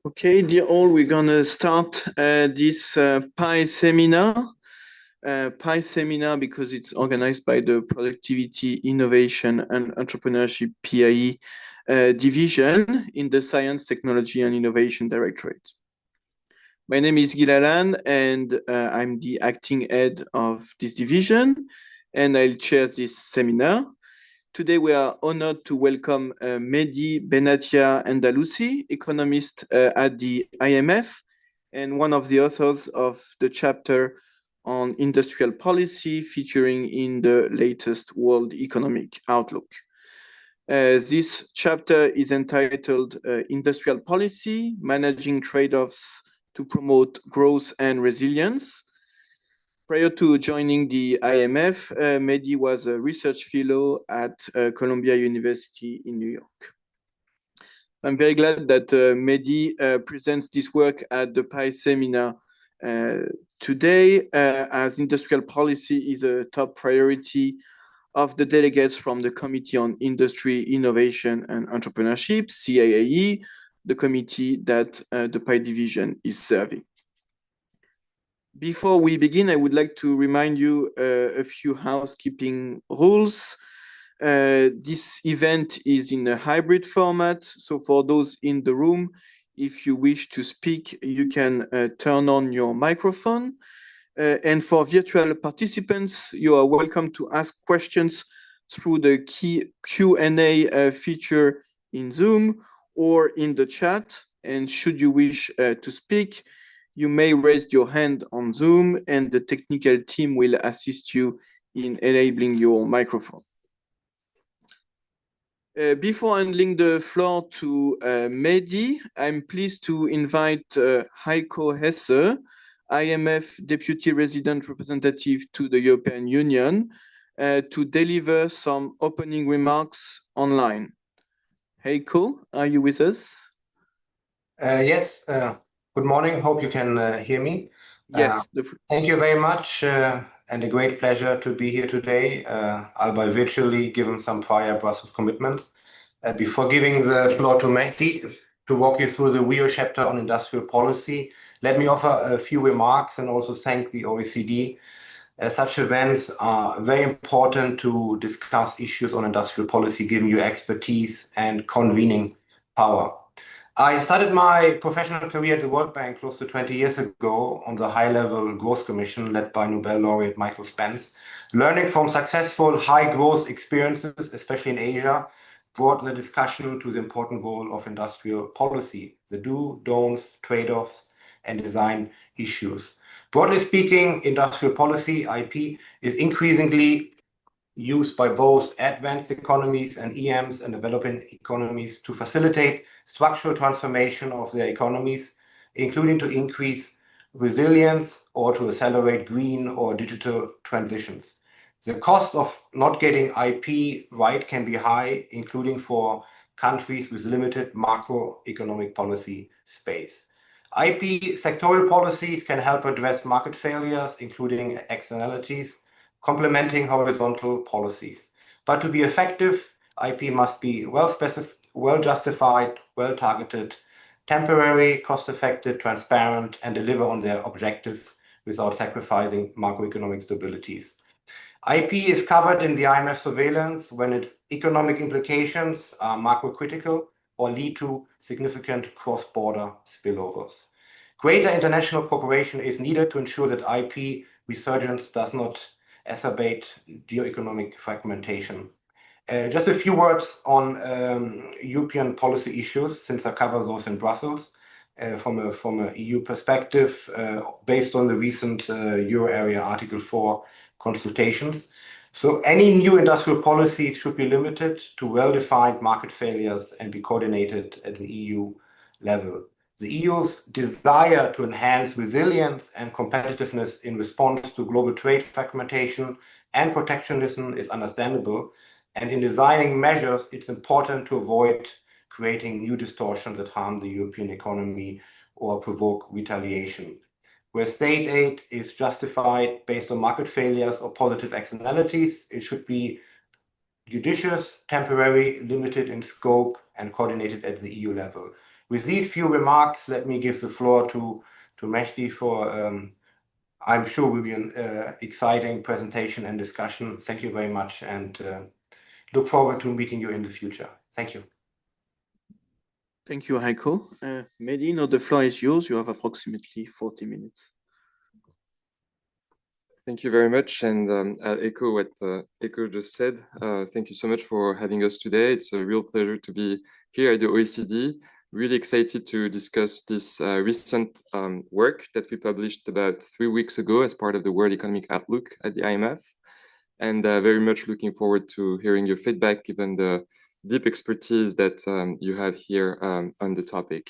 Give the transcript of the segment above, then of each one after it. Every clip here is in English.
Okay, dear all, we're going to start this PI seminar. PI seminar because it's organized by the Productivity, Innovation and Entrepreneurship PIE division in the Science, Technology and Innovation Directorate. My name is Guy Lalanne and I'm the acting head of this division and I'll chair this seminar. Today, we are honored to welcome Mehdi, Benatiya, and Andaloussi, economist at the IMF, and one of the authors of the chapter on industrial policy featuring in the latest World Economic Outlook. This chapter is entitled Industrial Policy, Managing Trade-offs to Promote Growth and Resilience. Prior to joining the IMF, Mehdi was a research fellow at Columbia University in New York. I'm very glad that Mehdi presents this work at the PI seminar today, as industrial policy is a top priority of the delegates from the Committee on Industry, Innovation and Entrepreneurship, CIAE, the committee that the PI division is serving. Before we begin, I would like to remind you a few housekeeping rules. This event is in a hybrid format. So for those in the room, if you wish to speak, you can turn on your microphone. And for virtual participants, you are welcome to ask questions through the Q&A feature in Zoom or in the chat. And should you wish to speak, you may raise your hand on Zoom and the technical team will assist you in enabling your microphone. Before handing the floor to Mehdi, I'm pleased to invite Heiko Hesse, IMF Deputy Resident Representative to the European Union, to deliver some opening remarks online. Heiko, are you with us? Yes. Good morning. Hope you can hear me. Yes. Thank you very much, and a great pleasure to be here today, albeit virtually, given some prior Brussels commitments. Before giving the floor to Mehdi to walk you through the real chapter on industrial policy, let me offer a few remarks and also thank the OECD. Such events are very important to discuss issues on industrial policy, giving you expertise and convening power. I started my professional career at the World Bank close to 20 years ago on the high-level growth commission led by Nobel laureate Michael Spence. Learning from successful high-growth experiences, especially in Asia, brought the discussion to the important role of industrial policy, the do, don'ts, trade-offs, and design issues. Broadly speaking, industrial policy, IP, is increasingly used by both advanced economies and EMs and developing economies to facilitate structural transformation of their economies, including to increase resilience or to accelerate green or digital transitions. The cost of not getting IP right can be high, including for countries with limited macroeconomic policy space. IP sectoral policies can help address market failures, including externalities, complementing horizontal policies. But to be effective, IP must be well justified, well targeted, temporary, cost-effective, transparent, and deliver on their objectives without sacrificing macroeconomic stabilities. IP is covered in the IMF surveillance when its economic implications are macro-critical or lead to significant cross-border spillovers. Greater international cooperation is needed to ensure that IP resurgence does not exacerbate geoeconomic fragmentation. Just a few words on European policy issues, since I cover those in Brussels from an EU perspective, based on the recent Euro area Article 4 consultations. So any new industrial policies should be limited to well-defined market failures and be coordinated at the EU level. The EU's desire to enhance resilience and competitiveness in response to global trade fragmentation and protectionism is understandable, and in designing measures, it's important to avoid creating new distortions that harm the European economy or provoke retaliation. Where state aid is justified based on market failures or positive externalities, it should be judicious, temporary, limited in scope, and coordinated at the EU level. With these few remarks, let me give the floor to Mehdi for, I'm sure will be an exciting presentation and discussion. Thank you very much, and look forward to meeting you in the future. Thank you. Thank you, Heiko. Mehdi, now the floor is yours. You have approximately 40 minutes. Thank you very much, and I'll echo what Heiko just said. Thank you so much for having us today. It's a real pleasure to be here at the OECD. Really excited to discuss this recent work that we published about 3 weeks ago as part of the World Economic Outlook at the IMF. And very much looking forward to hearing your feedback, given the deep expertise that you have here on the topic.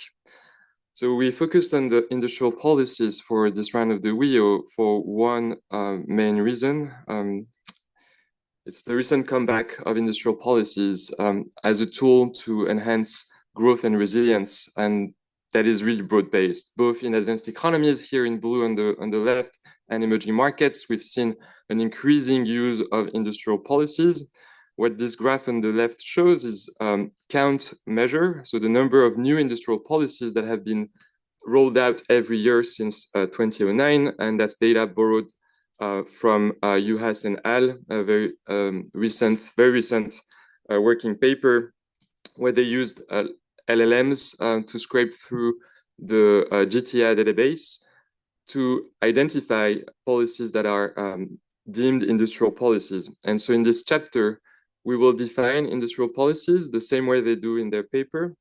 So we focused on the industrial policies for this round of the WEO for one main reason. It's the recent comeback of industrial policies as a tool to enhance growth and resilience, and that is really broad-based, both in advanced economies here in blue on the left and emerging markets. We've seen an increasing use of industrial policies. What this graph on the left shows is count measure, so the number of new industrial policies that have been rolled out every year since 2009, and that's data borrowed from Juhas and Al, a very recent working paper where they used LLMs to scrape through the GTI database to identify policies that are deemed industrial policies. And so in this chapter, we will define industrial policies the same way they do in their paper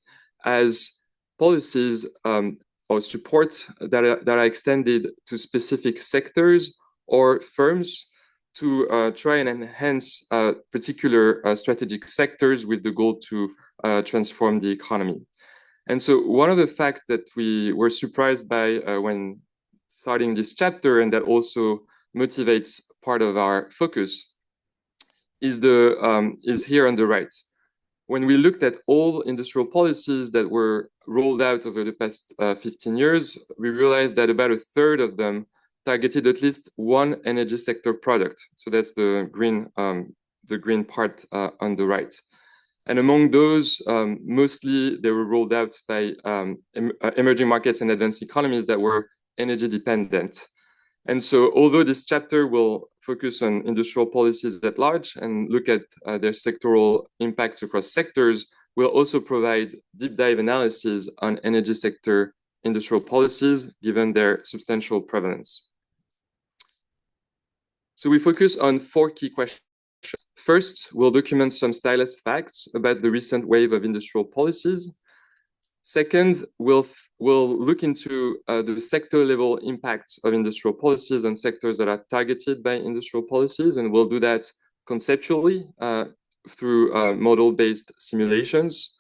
as policies or support that are extended to specific sectors or firms to try and enhance particular strategic sectors with the goal to transform the economy. And so one of the facts that we were surprised by when starting this chapter, and that also motivates part of our focus, is here on the right. When we looked at all industrial policies that were rolled out over the past 15 years, we realized that about a third of them targeted at least one energy sector product. So that's the green part on the right. And among those, mostly they were rolled out by emerging markets and advanced economies that were energy dependent. And so although this chapter will focus on industrial policies at large and look at their sectoral impacts across sectors, we'll also provide deep dive analysis on energy sector industrial policies, given their substantial prevalence. So we focus on 4 key questions. First, we'll document some stylized facts about the recent wave of industrial policies. Second, we'll look into the sector-level impacts of industrial policies on sectors that are targeted by industrial policies, and we'll do that conceptually through model-based simulations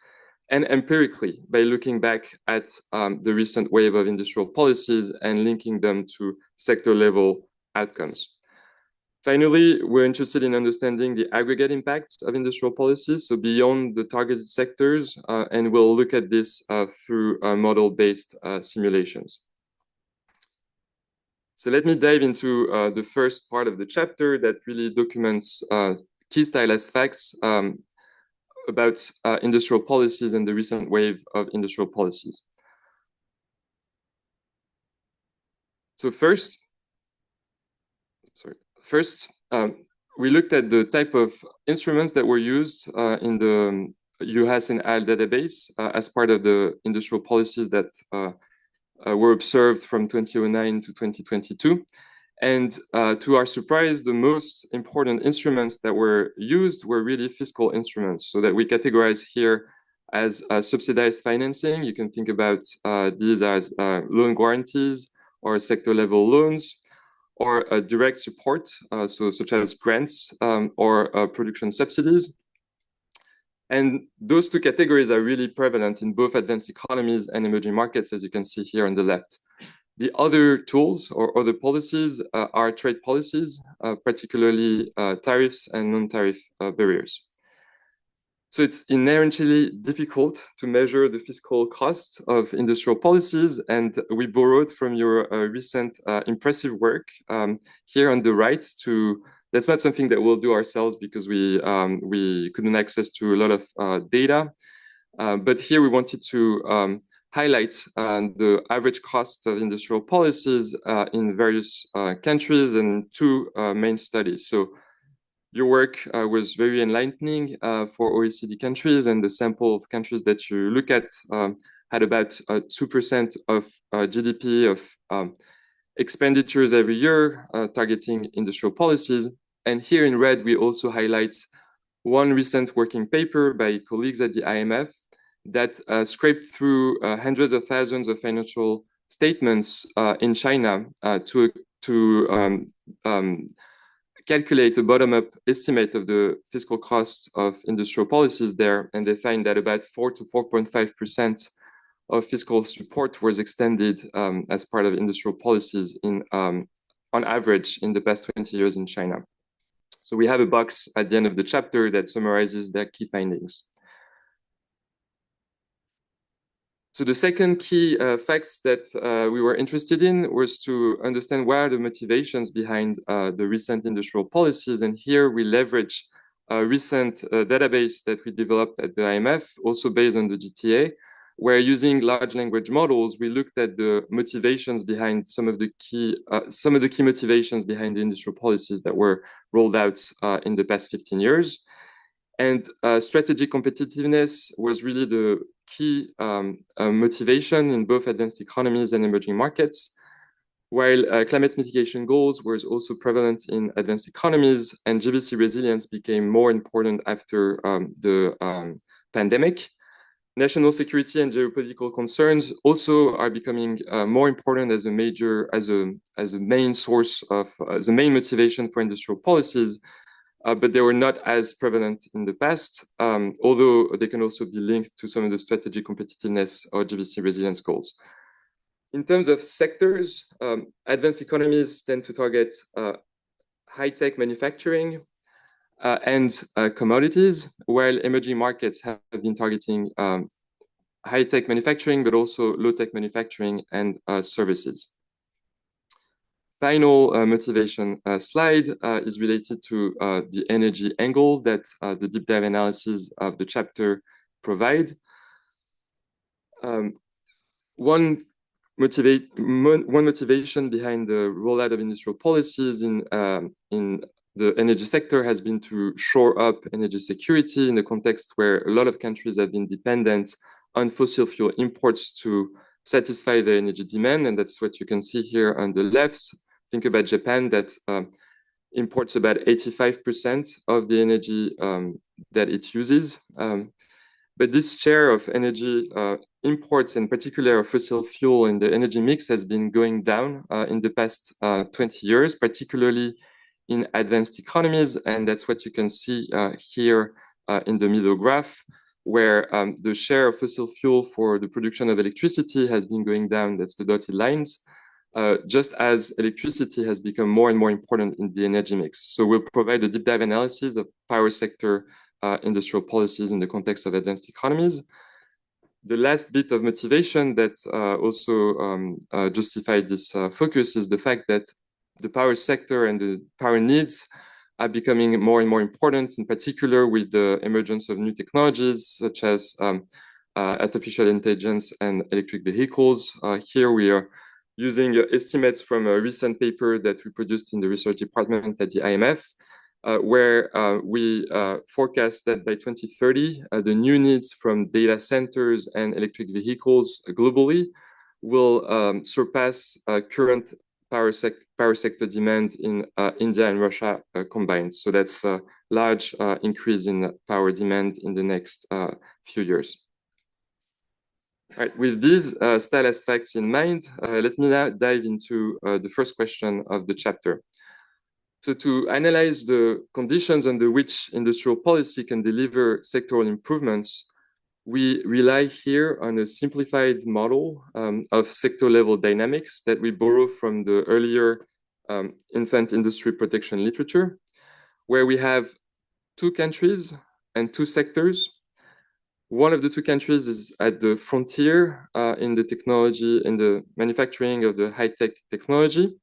and empirically by looking back at the recent wave of industrial policies and linking them to sector-level outcomes. Finally, we're interested in understanding the aggregate impacts of industrial policies, so beyond the targeted sectors, and we'll look at this through model-based simulations. So let me dive into the first part of the chapter that really documents key stylized facts about industrial policies and the recent wave of industrial policies. So first, we looked at the type of instruments that were used in the Juhas and Al database as part of the industrial policies that were observed from 2009 to 2022. And to our surprise, the most important instruments that were used were really fiscal instruments, so that we categorize here as subsidized financing. You can think about these as loan guarantees or sector-level loans, or direct support, such as grants or production subsidies. And those 2 categories are really prevalent in both advanced economies and emerging markets, as you can see here on the left. The other tools or other policies are trade policies, particularly tariffs and non-tariff barriers. So it's inherently difficult to measure the fiscal costs of industrial policies, and we borrowed from your recent impressive work here on the right. That's not something that we'll do ourselves because we couldn't access to a lot of data, but here we wanted to highlight the average cost of industrial policies in various countries and two main studies. So your work was very enlightening for OECD countries, and the sample of countries that you look at had about 2% of GDP of expenditures every year targeting industrial policies. And here in red, we also highlight one recent working paper by colleagues at the IMF that scraped through hundreds of thousands of financial statements in China to calculate a bottom-up estimate of the fiscal cost of industrial policies there, and they find that about 4 to 4.5% of fiscal support was extended as part of industrial policies on average in the past 20 years in China. So we have a box at the end of the chapter that summarizes their key findings. So the second key facts that we were interested in was to understand what are the motivations behind the recent industrial policies. And here we leverage a recent database that we developed at the IMF, also based on the GTA, where using large language models, we looked at the motivations behind some of the key motivations behind the industrial policies that were rolled out in the past 15 years. And strategic competitiveness was really the key motivation in both advanced economies and emerging markets, while climate mitigation goals were also prevalent in advanced economies, and GBC resilience became more important after the pandemic. National security and geopolitical concerns also are becoming more important as a main source of the main motivation for industrial policies. But they were not as prevalent in the past, although they can also be linked to some of the strategic competitiveness or GBC resilience goals. In terms of sectors, advanced economies tend to target high-tech manufacturing and commodities, while emerging markets have been targeting high-tech manufacturing, but also low-tech manufacturing and services. Final motivation slide is related to the energy angle that the deep dive analysis of the chapter provide. One motivation behind the rollout of industrial policies in the energy sector has been to shore up energy security in the context where a lot of countries have been dependent on fossil fuel imports to satisfy their energy demand. And that's what you can see here on the left. Think about Japan that imports about 85% of the energy that it uses. But this share of energy imports, in particular of fossil fuel in the energy mix, has been going down in the past 20 years, particularly in advanced economies. And that's what you can see here in the middle graph, where the share of fossil fuel for the production of electricity has been going down. That's the dotted lines, just as electricity has become more and more important in the energy mix. So we'll provide a deep dive analysis of power sector industrial policies in the context of advanced economies. The last bit of motivation that also justified this focus is the fact that the power sector and the power needs are becoming more and more important, in particular with the emergence of new technologies such as artificial intelligence and electric vehicles. Here we are using estimates from a recent paper that we produced in the research department at the IMF, where we forecast that by 2030, the new needs from data centers and electric vehicles globally will surpass current power sector demand in India and Russia combined. So that's a large increase in power demand in the next few years. All right, with these stylized facts in mind, let me now dive into the first question of the chapter. So to analyze the conditions under which industrial policy can deliver sectoral improvements, we rely here on a simplified model of sector-level dynamics that we borrow from the earlier infant industry protection literature, where we have two countries and two sectors. One of the two countries is at the frontier in the technology, in the manufacturing of the high-tech technology,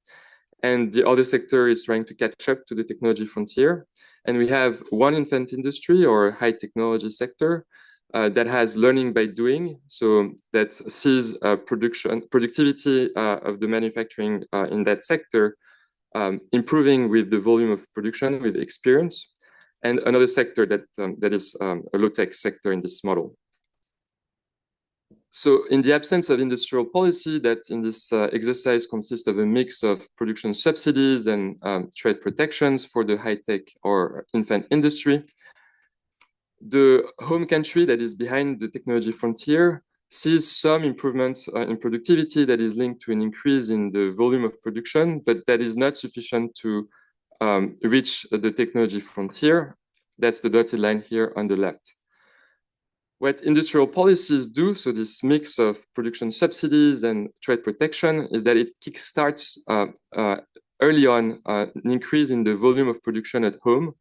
and the other sector is trying to catch up to the technology frontier. And we have one infant industry or high technology sector that has learning by doing, so that sees productivity of the manufacturing in that sector improving with the volume of production, with experience, and another sector that is a low-tech sector in this model. So in the absence of industrial policy, that in this exercise consists of a mix of production subsidies and trade protections for the high-tech or infant industry, the home country that is behind the technology frontier sees some improvements in productivity that is linked to an increase in the volume of production, but that is not sufficient to reach the technology frontier. That's the dotted line here on the left. What industrial policies do, so this mix of production subsidies and trade protection, is that it kickstarts early on an increase in the volume of production at home.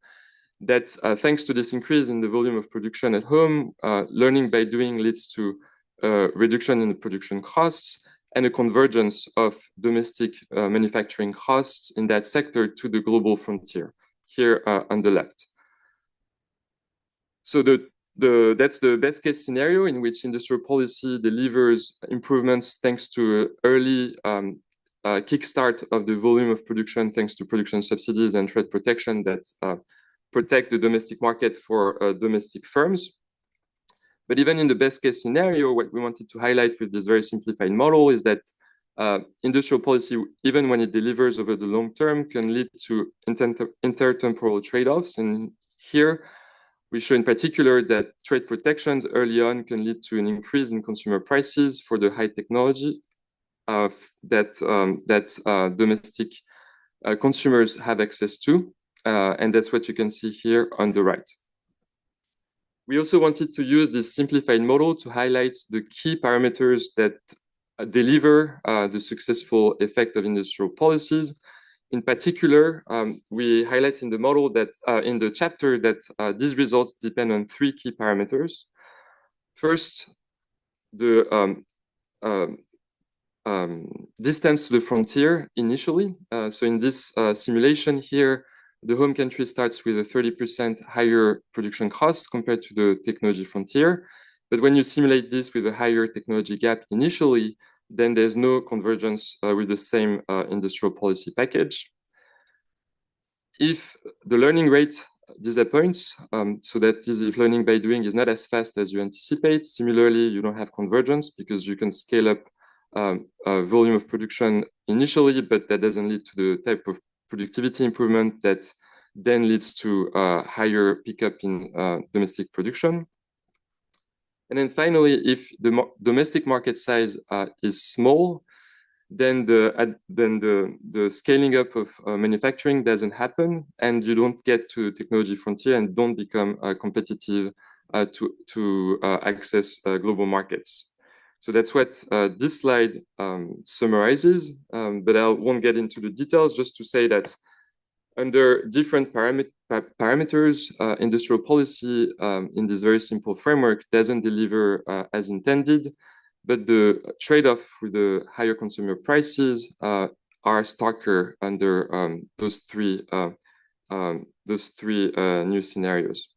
That thanks to this increase in the volume of production at home, learning by doing leads to reduction in the production costs and a convergence of domestic manufacturing costs in that sector to the global frontier, here on the left. So that's the best case scenario in which industrial policy delivers improvements thanks to early kickstart of the volume of production, thanks to production subsidies and trade protection that protect the domestic market for domestic firms. But even in the best case scenario, what we wanted to highlight with this very simplified model is that industrial policy, even when it delivers over the long term, can lead to intertemporal trade-offs. And here, we show in particular that trade protections early on can lead to an increase in consumer prices for the high technology that domestic consumers have access to. And that's what you can see here on the right. We also wanted to use this simplified model to highlight the key parameters that deliver the successful effect of industrial policies. In particular, we highlight in the model that in the chapter that these results depend on three key parameters. First, the distance to the frontier initially. So in this simulation here, the home country starts with a 30% higher production cost compared to the technology frontier. But when you simulate this with a higher technology gap initially, then there's no convergence with the same industrial policy package. If the learning rate disappoints, so that is if learning by doing is not as fast as you anticipate, similarly, you don't have convergence because you can scale up volume of production initially, but that doesn't lead to the type of productivity improvement that then leads to higher pickup in domestic production. And then finally, if the domestic market size is small, then the scaling up of manufacturing doesn't happen, and you don't get to technology frontier and don't become competitive to access global markets. So that's what this slide summarizes, but I won't get into the details, just to say that under different parameters, industrial policy in this very simple framework doesn't deliver as intended, but the trade-off with the higher consumer prices are starker under those three new scenarios.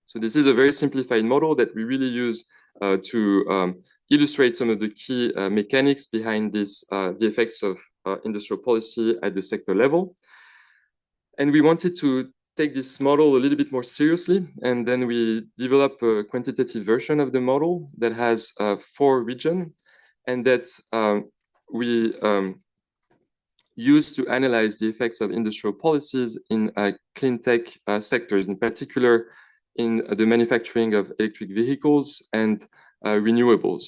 So this is a very simplified model that we really use to illustrate some of the key mechanics behind this, the effects of industrial policy at the sector level. And we wanted to take this model a little bit more seriously, and then we develop a quantitative version of the model that has 4 regions, and that we use to analyze the effects of industrial policies in clean tech sectors, in particular in the manufacturing of electric vehicles and renewables.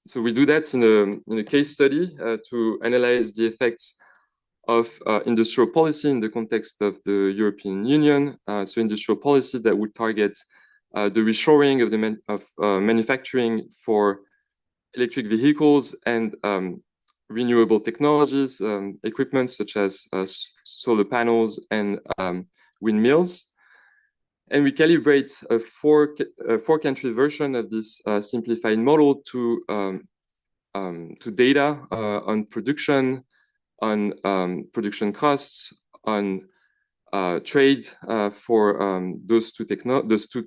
So we do that in a case study to analyze the effects of industrial policy in the context of the European Union. So industrial policies that would target the reshoring of manufacturing for electric vehicles and renewable technologies, equipment such as solar panels and windmills. And we calibrate a four-country version of this simplified model to data on production, on production costs, on trade for those two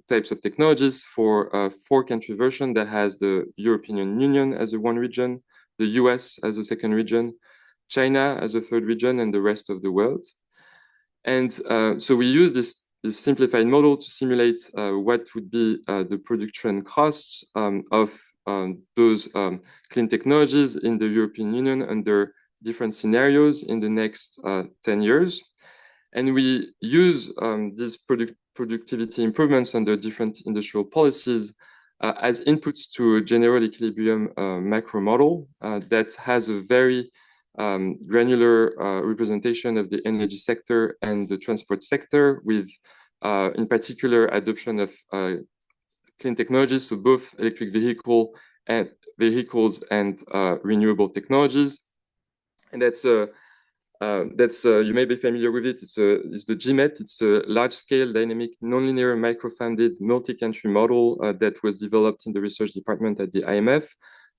types of technologies for a 4-country version that has the European Union as a one region, the US as a second region, China as a third region, and the rest of the world. And so we use this simplified model to simulate what would be the production costs of those clean technologies in the European Union under different scenarios in the next 10 years. And we use these productivity improvements under different industrial policies as inputs to a general equilibrium macro model that has a very granular representation of the energy sector and the transport sector, with in particular adoption of clean technologies, so both electric vehicles and renewable technologies. And that's you may be familiar with it. It's the GMET. It's a large-scale, dynamic, nonlinear, micro-founded, multi-country model that was developed in the research department at the IMF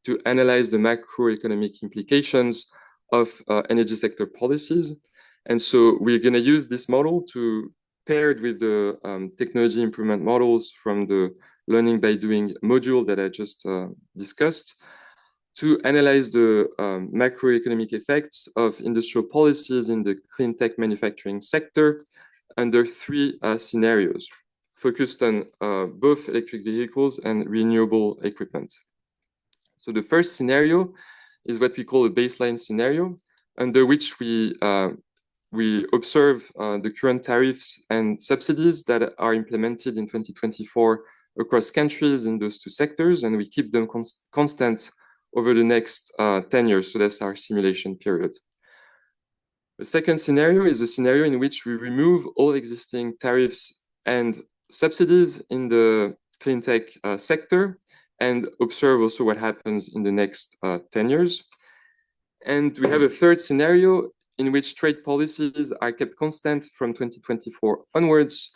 to analyze the macroeconomic implications of energy sector policies. And so we're going to use this model to pair it with the technology improvement models from the learning by doing module that I just discussed, to analyze the macroeconomic effects of industrial policies in the clean tech manufacturing sector under 3 scenarios, focused on both electric vehicles and renewable equipment. So the first scenario is what we call a baseline scenario, under which we observe the current tariffs and subsidies that are implemented in 2024 across countries in those 2 sectors, and we keep them constant over the next 10 years. So that's our simulation period. The second scenario is a scenario in which we remove all existing tariffs and subsidies in the clean tech sector and observe also what happens in the next 10 years. And we have a third scenario in which trade policies are kept constant from 2024 onwards,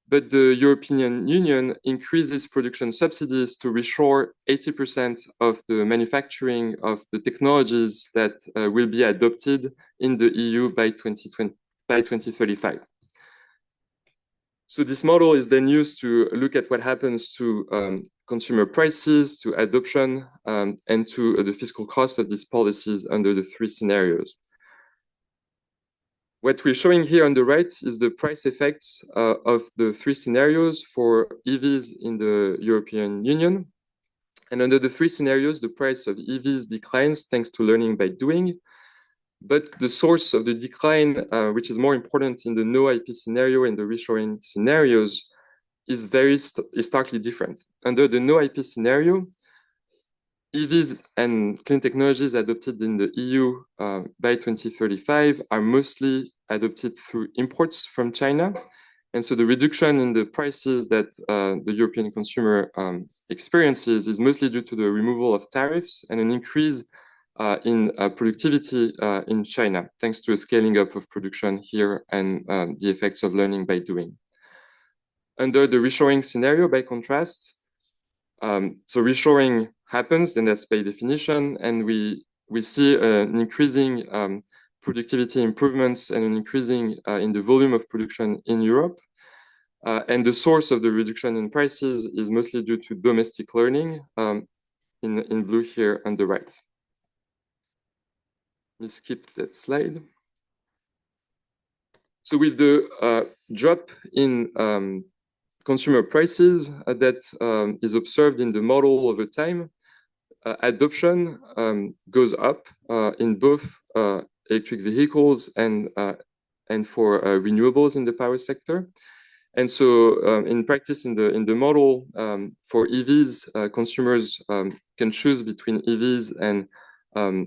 but the European Union increases production subsidies to reshore 80% of the manufacturing of the technologies that will be adopted in the EU by 2035. So this model is then used to look at what happens to consumer prices, to adoption, and to the fiscal cost of these policies under the 3 scenarios. What we're showing here on the right is the price effects of the 3 scenarios for EVs in the European Union. And under the 3 scenarios, the price of EVs declines thanks to learning by doing. But the source of the decline, which is more important in the no IP scenario and the reshoring scenarios, is starkly different. Under the no IP scenario, EVs and clean technologies adopted in the EU by 2035 are mostly adopted through imports from China. And so the reduction in the prices that the European consumer experiences is mostly due to the removal of tariffs and an increase in productivity in China, thanks to a scaling up of production here and the effects of learning by doing. Under the reshoring scenario, by contrast, so reshoring happens, and that's by definition, and we see an increasing productivity improvements and an increasing in the volume of production in Europe. And the source of the reduction in prices is mostly due to domestic learning, in blue here on the right. Let's skip that slide. So with the drop in consumer prices that is observed in the model over time, adoption goes up in both electric vehicles and for renewables in the power sector. And so in practice in the model for EVs, consumers can choose between EVs and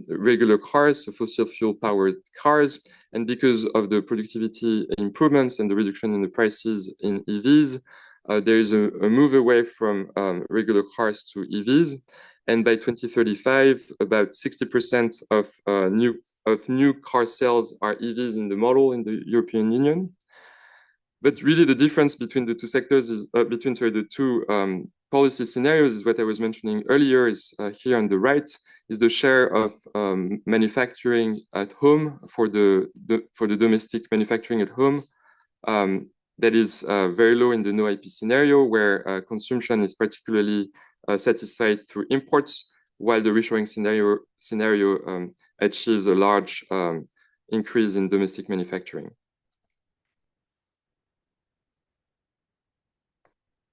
regular cars, so fossil fuel powered cars. And because of the productivity improvements and the reduction in the prices in EVs, there is a move away from regular cars to EVs. And by 2035, about 60% of new car sales are EVs in the model in the European Union. But really, the difference between the 2 sectors is between the 2 policy scenarios is what I was mentioning earlier. Is here on the right is the share of manufacturing at home for the domestic manufacturing at home that is very low in the no IP scenario, where consumption is particularly satisfied through imports, while the reshoring scenario achieves a large increase in domestic manufacturing.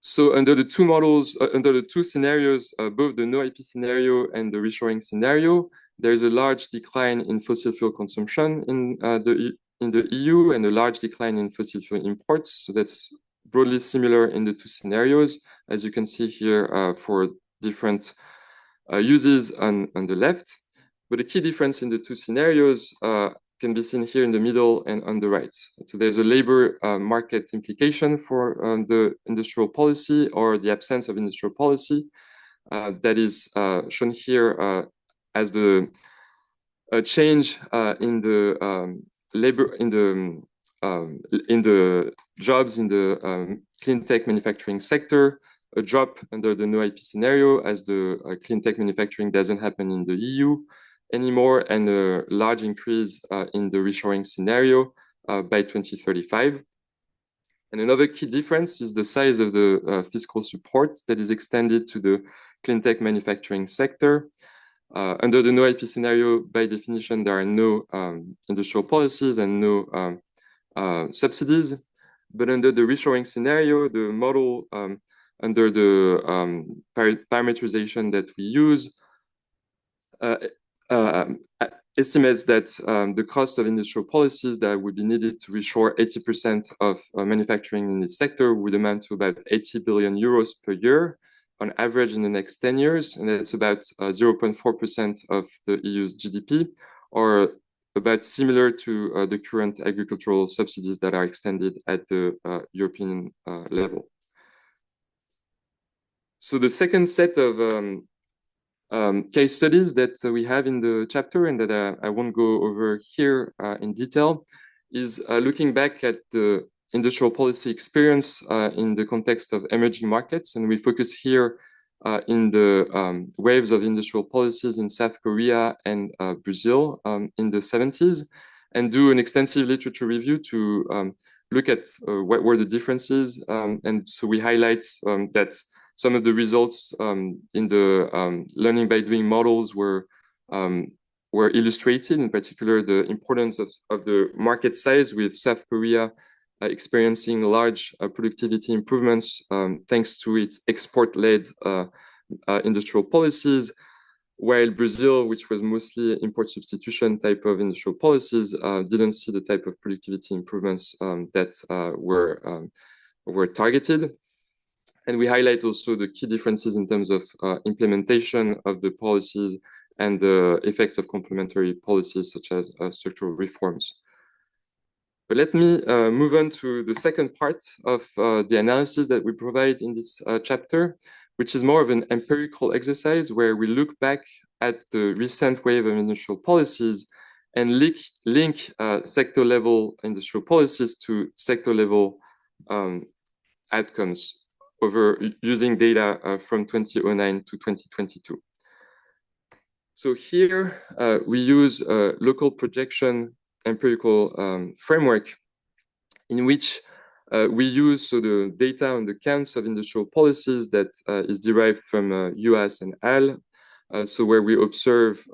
So under the two models, under the two scenarios, both the no IP scenario and the reshoring scenario, there is a large decline in fossil fuel consumption in the EU and a large decline in fossil fuel imports. So that's broadly similar in the two scenarios, as you can see here for different uses on the left. But the key difference in the two scenarios can be seen here in the middle and on the right. So there's a labor market implication for the industrial policy or the absence of industrial policy that is shown here as the change in the labor in the jobs in the clean tech manufacturing sector, a drop under the no IP scenario as the clean tech manufacturing doesn't happen in the EU anymore, and a large increase in the reshoring scenario by 2035. And another key difference is the size of the fiscal support that is extended to the clean tech manufacturing sector. Under the no IP scenario, by definition, there are no industrial policies and no subsidies. But under the reshoring scenario, the model under the parameterization that we use estimates that the cost of industrial policies that would be needed to reshore 80% of manufacturing in this sector would amount to about 80 billion euros per year on average in the next 10 years. And that's about 0.4% of the EU's GDP, or about similar to the current agricultural subsidies that are extended at the European level. So the second set of case studies that we have in the chapter and that I won't go over here in detail is looking back at the industrial policy experience in the context of emerging markets. And we focus here in the waves of industrial policies in South Korea and Brazil in the 70s, and do an extensive literature review to look at what were the differences. And so we highlight that some of the results in the learning by doing models were illustrated, in particular the importance of the market size, with South Korea experiencing large productivity improvements thanks to its export-led industrial policies, while Brazil, which was mostly import substitution type of industrial policies, didn't see the type of productivity improvements that were targeted. And we highlight also the key differences in terms of implementation of the policies and the effects of complementary policies such as structural reforms. But let me move on to the second part of the analysis that we provide in this chapter, which is more of an empirical exercise where we look back at the recent wave of industrial policies and link sector-level industrial policies to sector-level outcomes over using data from 2009 to 2022. So here we use a local projection empirical framework in which we use the data on the counts of industrial policies that is derived from US and AL. So where we observe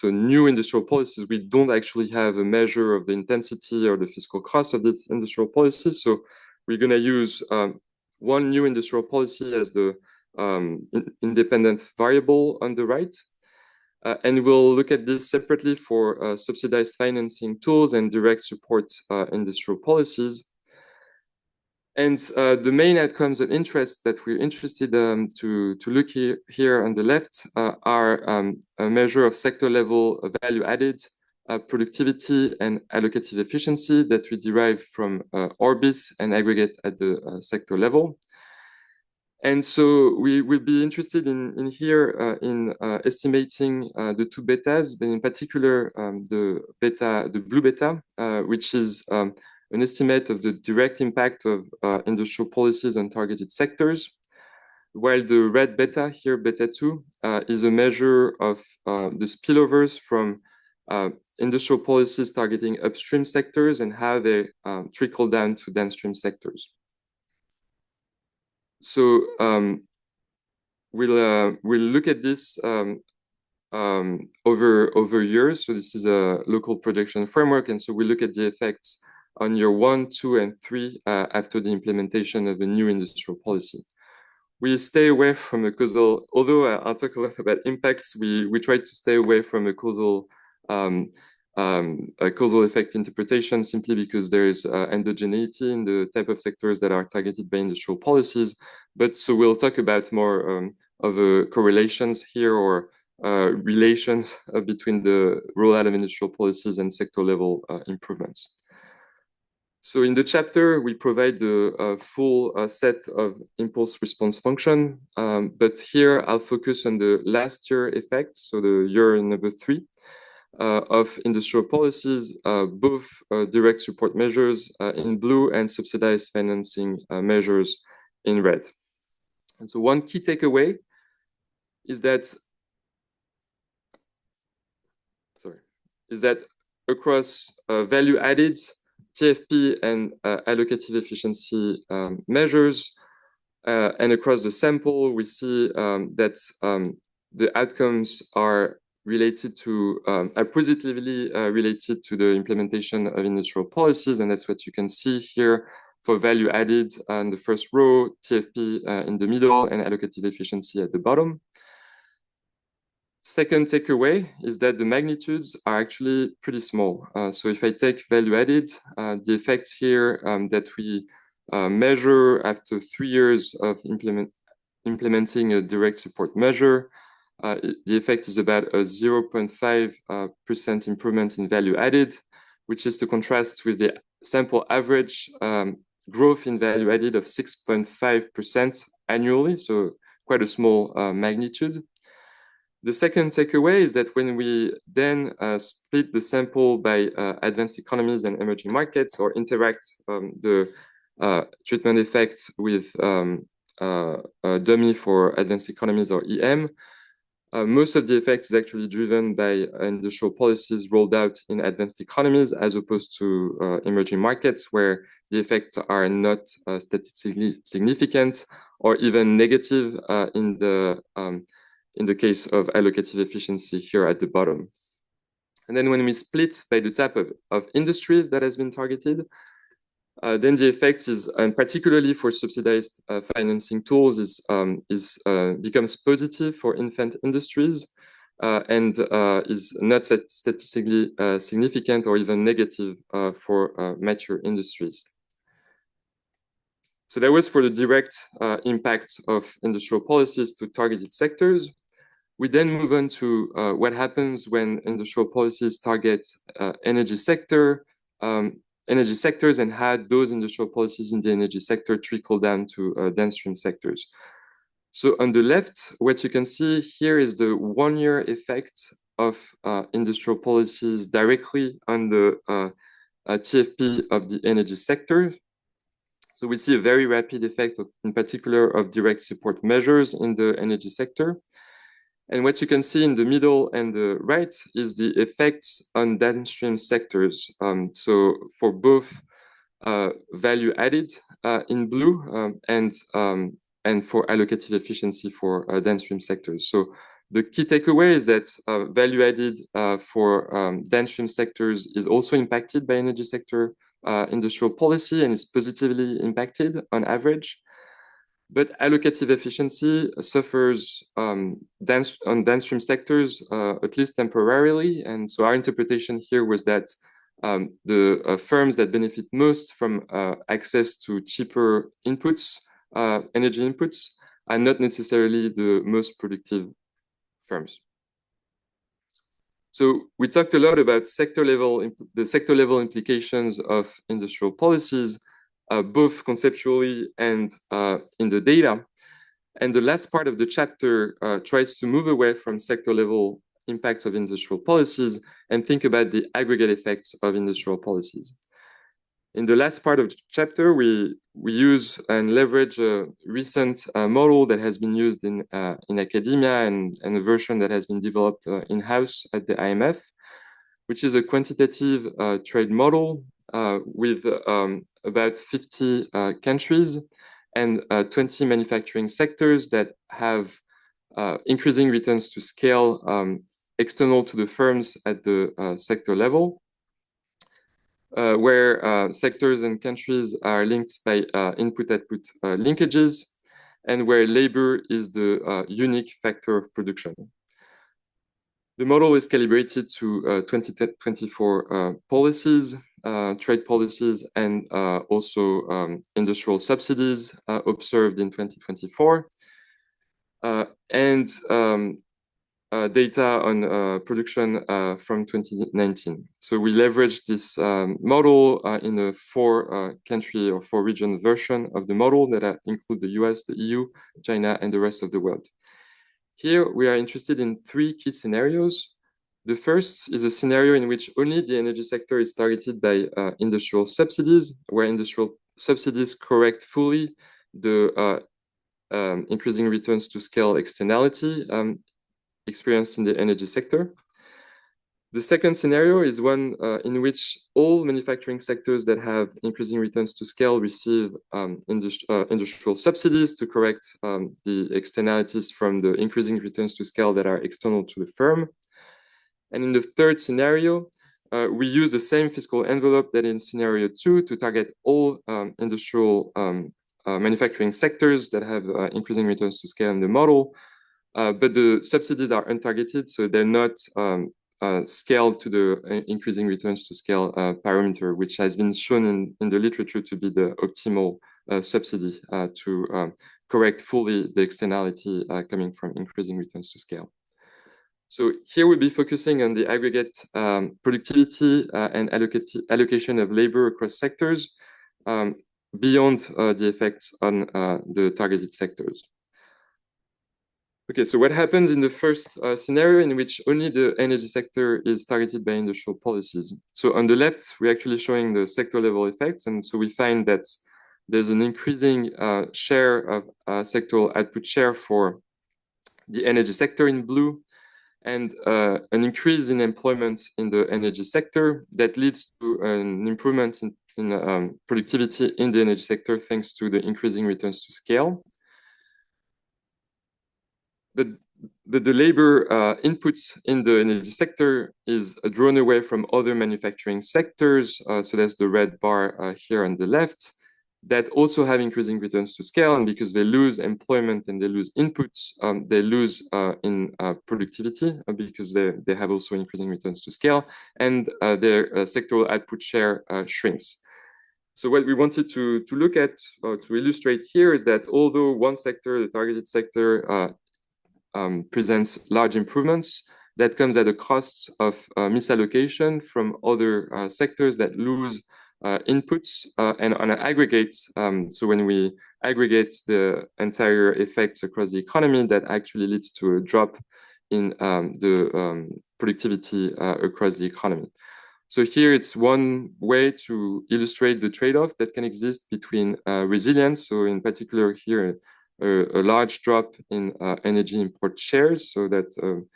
new industrial policies, we don't actually have a measure of the intensity or the fiscal cost of these industrial policies. So we're going to use one new industrial policy as the independent variable on the right. And we'll look at this separately for subsidized financing tools and direct support industrial policies. And the main outcomes of interest that we're interested to look here on the left are a measure of sector level value added, productivity and allocative efficiency that we derive from Orbis and aggregate at the sector level. And so we will be interested in here in estimating the two betas, but in particular the blue beta, which is an estimate of the direct impact of industrial policies on targeted sectors, while the red beta here, beta 2, is a measure of the spillovers from industrial policies targeting upstream sectors and how they trickle down to downstream sectors. So we'll look at this over years. So this is a local projection framework, and so we look at the effects on year 1, 2, and 3 after the implementation of a new industrial policy. We stay away from a causal, although I'll talk a lot about impacts, we try to stay away from a causal effect interpretation simply because there is endogeneity in the type of sectors that are targeted by industrial policies. But so we'll talk about more of correlations here or relations between the rollout of industrial policies and sector level improvements. So in the chapter, we provide the full set of impulse response function, but here I'll focus on the last year effect, so the year number 3 of industrial policies, both direct support measures in blue and subsidized financing measures in red. And so one key takeaway is that across value added, TFP and allocative efficiency measures, and across the sample, we see that the outcomes are related to, are positively related to the implementation of industrial policies, and that's what you can see here for value added on the first row, TFP in the middle, and allocative efficiency at the bottom. Second takeaway is that the magnitudes are actually pretty small. So if I take value added, the effects here that we measure after 3 years of implementing a direct support measure, the effect is about a 0.5% improvement in value added, which is to contrast with the sample average growth in value added of 6.5% annually, so quite a small magnitude. The second takeaway is that when we then split the sample by advanced economies and emerging markets or interact the treatment effect with a dummy for advanced economies or EM, most of the effect is actually driven by industrial policies rolled out in advanced economies as opposed to emerging markets where the effects are not statistically significant or even negative in the case of allocative efficiency here at the bottom. And then when we split by the type of industries that has been targeted, then the effects is, and particularly for subsidized financing tools, becomes positive for infant industries and is not statistically significant or even negative for mature industries. So that was for the direct impact of industrial policies to targeted sectors. We then move on to what happens when industrial policies target energy sectors and how those industrial policies in the energy sector trickle down to downstream sectors. So on the left, what you can see here is the 1-year effect of industrial policies directly on the TFP of the energy sector. So we see a very rapid effect, in particular, of direct support measures in the energy sector. And what you can see in the middle and the right is the effects on downstream sectors. So for both value added in blue and for allocative efficiency for downstream sectors. So the key takeaway is that value added for downstream sectors is also impacted by energy sector industrial policy and is positively impacted on average. But allocative efficiency suffers on downstream sectors, at least temporarily. And so our interpretation here was that the firms that benefit most from access to cheaper inputs, energy inputs, are not necessarily the most productive firms. So we talked a lot about the sector level implications of industrial policies, both conceptually and in the data. And the last part of the chapter tries to move away from sector level impacts of industrial policies and think about the aggregate effects of industrial policies. In the last part of the chapter, we use and leverage a recent model that has been used in academia and a version that has been developed in-house at the IMF. which is a quantitative trade model with about 50 countries and 20 manufacturing sectors that have increasing returns to scale external to the firms at the sector level, where sectors and countries are linked by input-output linkages, and where labor is the unique factor of production. The model is calibrated to 2024 policies, trade policies, and also industrial subsidies observed in 2024, and data on production from 2019. So we leveraged this model in a four-country or four-region version of the model that include the US, the EU, China, and the rest of the world. Here, we are interested in three key scenarios. The first is a scenario in which only the energy sector is targeted by industrial subsidies, where industrial subsidies correct fully the increasing returns to scale externality experienced in the energy sector. The second scenario is one in which all manufacturing sectors that have increasing returns to scale receive industrial subsidies to correct the externalities from the increasing returns to scale that are external to the firm. And in the third scenario, we use the same fiscal envelope that in scenario 2 to target all industrial manufacturing sectors that have increasing returns to scale in the model, but the subsidies are untargeted, so they're not scaled to the increasing returns to scale parameter, which has been shown in the literature to be the optimal subsidy to correct fully the externality coming from increasing returns to scale. So here we'll be focusing on the aggregate productivity and allocation of labor across sectors beyond the effects on the targeted sectors. Okay, so what happens in the first scenario in which only the energy sector is targeted by industrial policies? So on the left, we're actually showing the sector level effects. And so we find that there's an increasing share of sectoral output share for the energy sector in blue, and an increase in employment in the energy sector that leads to an improvement in productivity in the energy sector thanks to the increasing returns to scale. But the labor inputs in the energy sector is drawn away from other manufacturing sectors. So that's the red bar here on the left, that also have increasing returns to scale. And because they lose employment and they lose inputs, they lose in productivity because they have also increasing returns to scale, and their sectoral output share shrinks. So what we wanted to look at or to illustrate here is that although one sector, the targeted sector, presents large improvements, that comes at a cost of misallocation from other sectors that lose inputs, and on an aggregate, so when we aggregate the entire effects across the economy, that actually leads to a drop in the productivity across the economy. So here it's one way to illustrate the trade-off that can exist between resilience, so in particular here, a large drop in energy import shares, so that's an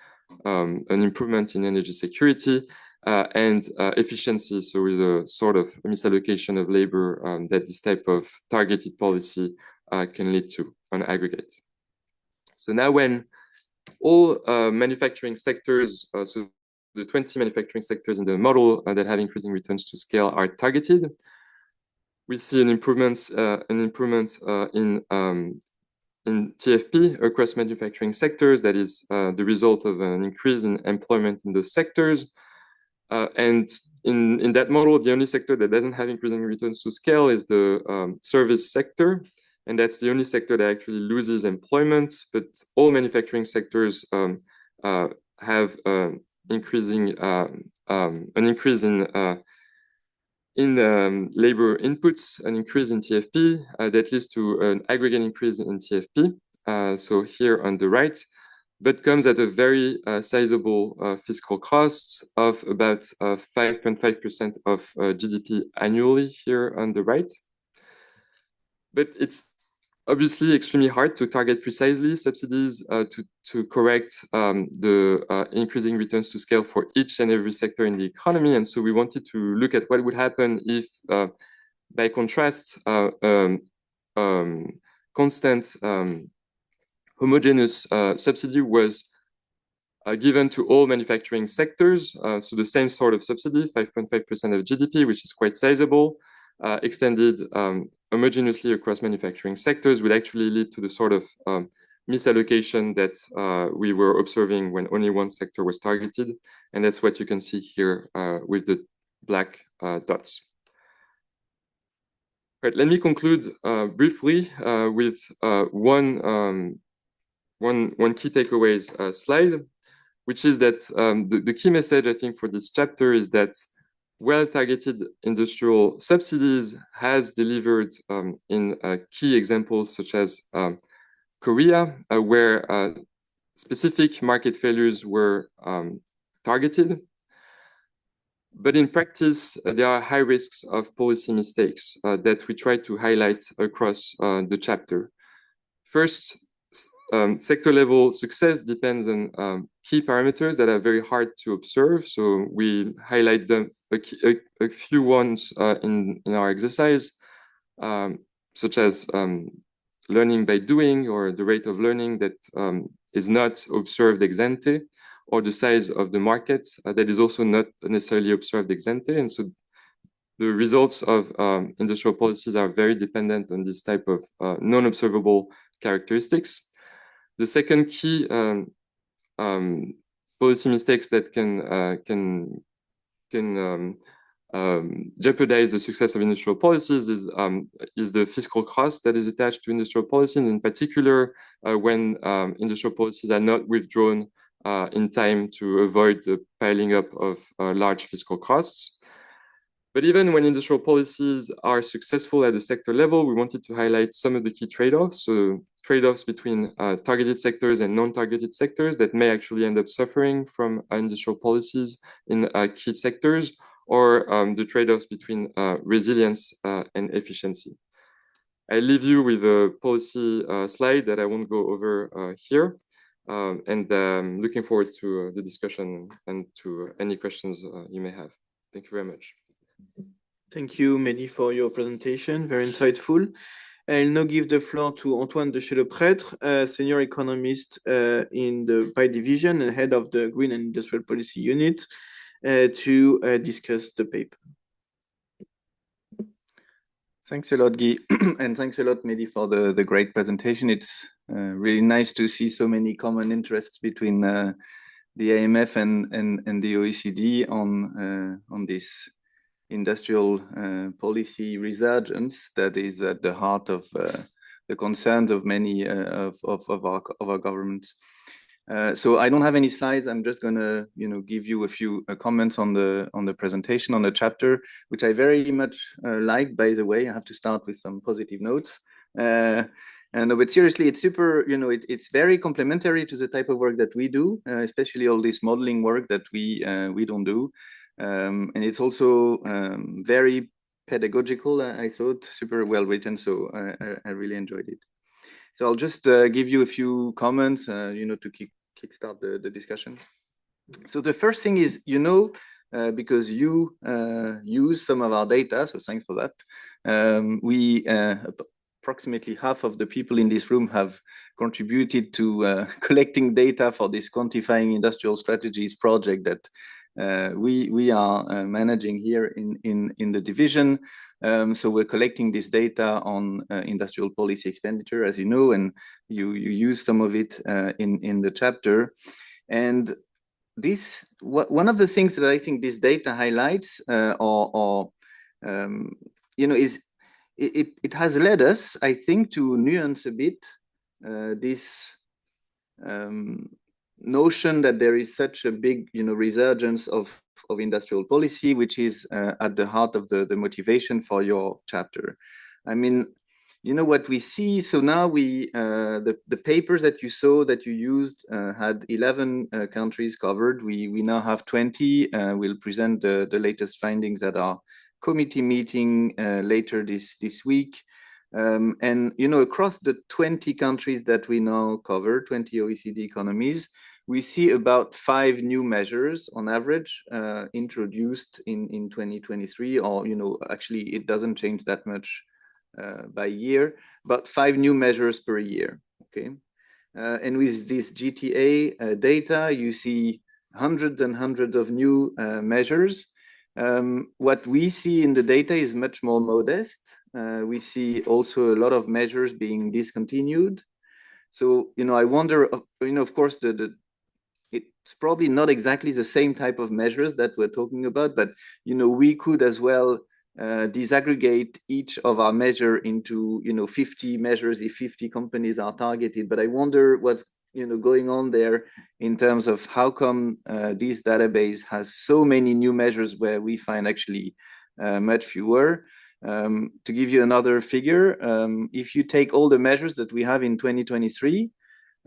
improvement in energy security, and efficiency, so with a sort of misallocation of labor that this type of targeted policy can lead to on aggregate. So now when all manufacturing sectors, so the 20 manufacturing sectors in the model that have increasing returns to scale are targeted, we see an improvement in TFP across manufacturing sectors. That is the result of an increase in employment in those sectors. And in that model, the only sector that doesn't have increasing returns to scale is the service sector. And that's the only sector that actually loses employment. But all manufacturing sectors have an increase in labor inputs, an increase in TFP that leads to an aggregate increase in TFP. So here on the right, but comes at a very sizable fiscal costs of about 5.5% of GDP annually here on the right. But it's obviously extremely hard to target precisely subsidies to correct the increasing returns to scale for each and every sector in the economy. And so we wanted to look at what would happen if, by contrast, constant homogeneous subsidy was given to all manufacturing sectors. So the same sort of subsidy, 5.5% of GDP, which is quite sizable, extended homogeneously across manufacturing sectors would actually lead to the sort of misallocation that we were observing when only one sector was targeted. And that's what you can see here with the black dots. Right, let me conclude briefly with one key takeaways slide, which is that the key message, I think, for this chapter is that well-targeted industrial subsidies has delivered in key examples such as Korea, where specific market failures were targeted. But in practice, there are high risks of policy mistakes that we try to highlight across the chapter. First, sector level success depends on key parameters that are very hard to observe. So we highlight them a few ones in our exercise, such as learning by doing, or the rate of learning that is not observed ex ante, or the size of the market that is also not necessarily observed ex ante. And so the results of industrial policies are very dependent on this type of non-observable characteristics. The second key policy mistakes that can jeopardize the success of industrial policies is the fiscal cost that is attached to industrial policies, in particular when industrial policies are not withdrawn in time to avoid the piling up of large fiscal costs. But even when industrial policies are successful at the sector level, we wanted to highlight some of the key trade-offs. So trade-offs between targeted sectors and non-targeted sectors that may actually end up suffering from industrial policies in key sectors, or the trade-offs between resilience and efficiency. I leave you with a policy slide that I won't go over here. And looking forward to the discussion and to any questions you may have. Thank you very much. Thank you, Mehdi, for your presentation. Very insightful. I'll now give the floor to Antoine Dechezleprêtre, senior economist in the PI division and head of the Green and Industrial Policy Unit, to discuss the paper. Thanks a lot, Guy, and thanks a lot, Mehdi, for the great presentation. It's really nice to see so many common interests between the IMF and the OECD on this industrial policy resurgence that is at the heart of the concerns of many of our governments. So I don't have any slides. I'm just gonna, give you a few comments on the presentation, on the chapter, which I very much like. By the way, I have to start with some positive notes. But seriously, it's super. It's very complementary to the type of work that we do, especially all this modeling work that we don't do, and it's also very pedagogical. I thought super well written, so I really enjoyed it. So I'll just give you a few comments, to kickstart the discussion. So the first thing is, because you use some of our data, so thanks for that. We approximately half of the people in this room have contributed to collecting data for this quantifying industrial strategies project that we are managing here in the division. So we're collecting this data on industrial policy expenditure, as you know, and you use some of it in the chapter. And one of the things that I think this data highlights, is it has led us, I think, to nuance a bit this notion that there is such a big, resurgence of industrial policy, which is at the heart of the motivation for your chapter. I mean, what we see. So now the papers that you saw that you used had 11 countries covered. We now have 20. We'll present the latest findings at our committee meeting later this week. And, you know, across the 20 countries that we now cover, 20 OECD economies, we see about 5 new measures on average introduced in 2023, or, you know, actually it doesn't change that much by year, but 5 new measures per year, okay? And with this GTA data, you see hundreds and hundreds of new measures. What we see in the data is much more modest. We see also a lot of measures being discontinued. So, you know, I wonder, you know, of course, it's probably not exactly the same type of measures that we're talking about, but, you know, we could as well disaggregate each of our measure into, you know, 50 measures if 50 companies are targeted. But I wonder what's, you know, going on there in terms of how come this database has so many new measures where we find actually much fewer. To give you another figure, if you take all the measures that we have in 2023,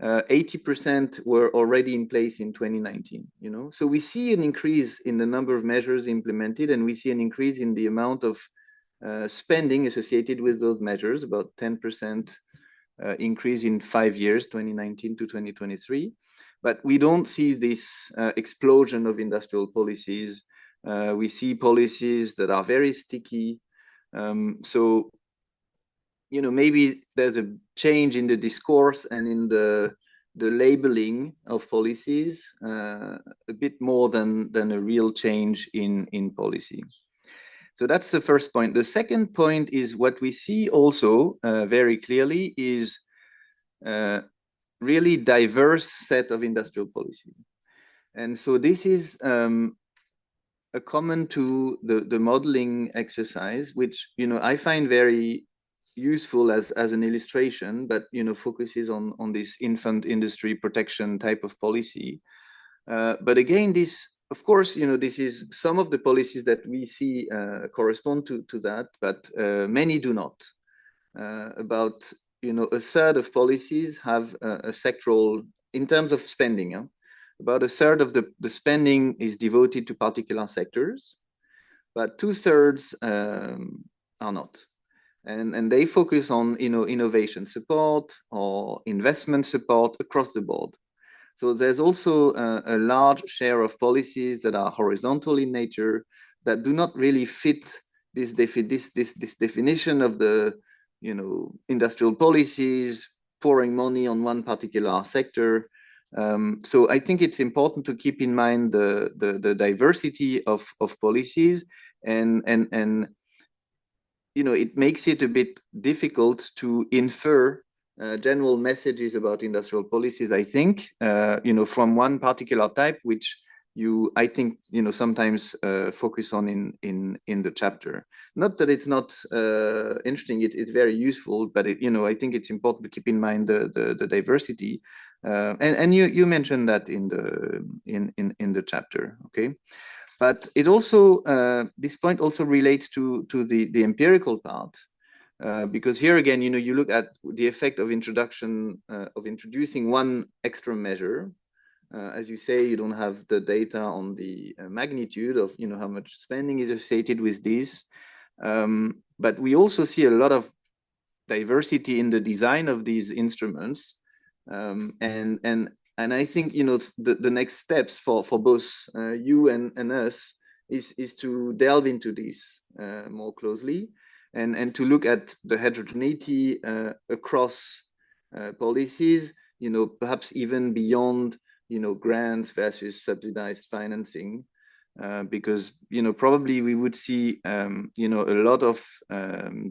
80% were already in place in 2019, you know? So we see an increase in the number of measures implemented, and we see an increase in the amount of spending associated with those measures, about 10% increase in 5 years, 2019 to 2023. But we don't see this explosion of industrial policies. We see policies that are very sticky. So, you know, maybe there's a change in the discourse and in the labeling of policies, a bit more than a real change in policy. So that's the first point. The second point is what we see also very clearly is really diverse set of industrial policies. And so this is a common to the modeling exercise, which, you know, I find very useful as an illustration, but, you know, focuses on this infant industry protection type of policy. But again, this, of course, you know, this is some of the policies that we see correspond to that, but many do not. About, you know, a third of policies have a sectoral, in terms of spending, about a third of the spending is devoted to particular sectors, but 2/3 are not. And they focus on, you know, innovation support or investment support across the board. So there's also a large share of policies that are horizontal in nature that do not really fit this definition of the, you know, industrial policies pouring money on one particular sector. So I think it's important to keep in mind the diversity of policies, and you know, it makes it a bit difficult to infer general messages about industrial policies, I think, you know, from one particular type, which I think, you know, sometimes focus on in the chapter. Not that it's not interesting, it's very useful, but you know, I think it's important to keep in mind the diversity. And you mentioned that in the chapter, okay? But it also, this point also relates to the empirical part, because here again, you know, you look at the effect of introducing one extra measure. As you say, you don't have the data on the magnitude of, you know, how much spending is associated with this. But we also see a lot of diversity in the design of these instruments. And I think, you know, the next steps for both you and us is to delve into this more closely, and to look at the heterogeneity across policies, you know, perhaps even beyond, you know, grants versus subsidized financing, because, you know, probably we would see, you know, a lot of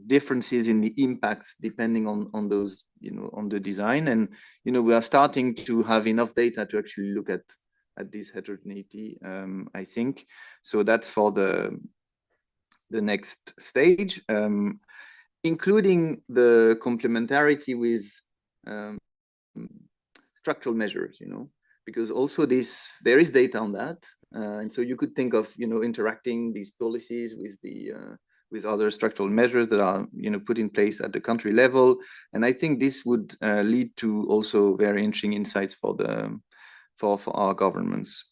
differences in the impacts depending on those, you know, on the design. And, you know, we are starting to have enough data to actually look at this heterogeneity, I think. So that's for the next stage, including the complementarity with structural measures, you know, because also there is data on that. And so you could think of, you know, interacting these policies with other structural measures that are, you know, put in place at the country level. And I think this would lead to also very interesting insights for our governments.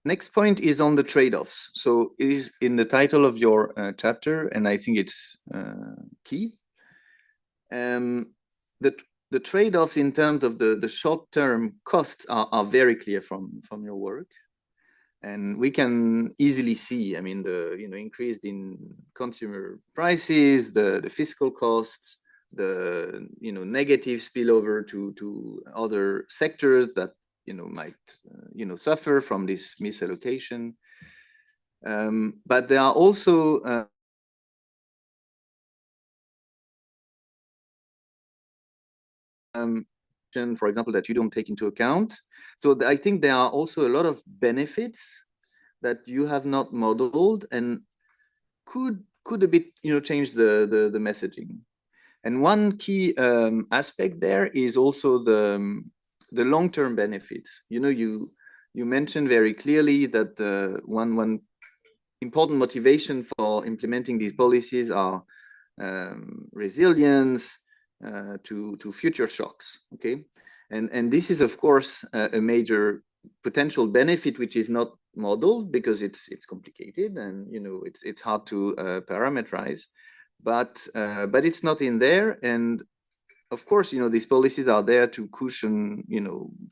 Next point is on the trade-offs. So it is in the title of your chapter, and I think it's key. The trade-offs in terms of the short-term costs are very clear from your work. And we can easily see, I mean, the increase in consumer prices, the fiscal costs, the negative spillover to other sectors that might suffer from this misallocation. But there are also for example, that you don't take into account. So I think there are also a lot of benefits that you have not modeled and could a bit change the messaging. And one key aspect there is also the long-term benefits. You mentioned very clearly that one important motivation for implementing these policies are resilience to future shocks. Okay, and this is of course a major potential benefit which is not modeled because it's complicated and it's hard to parameterize, but it's not in there. And of course these policies are there to cushion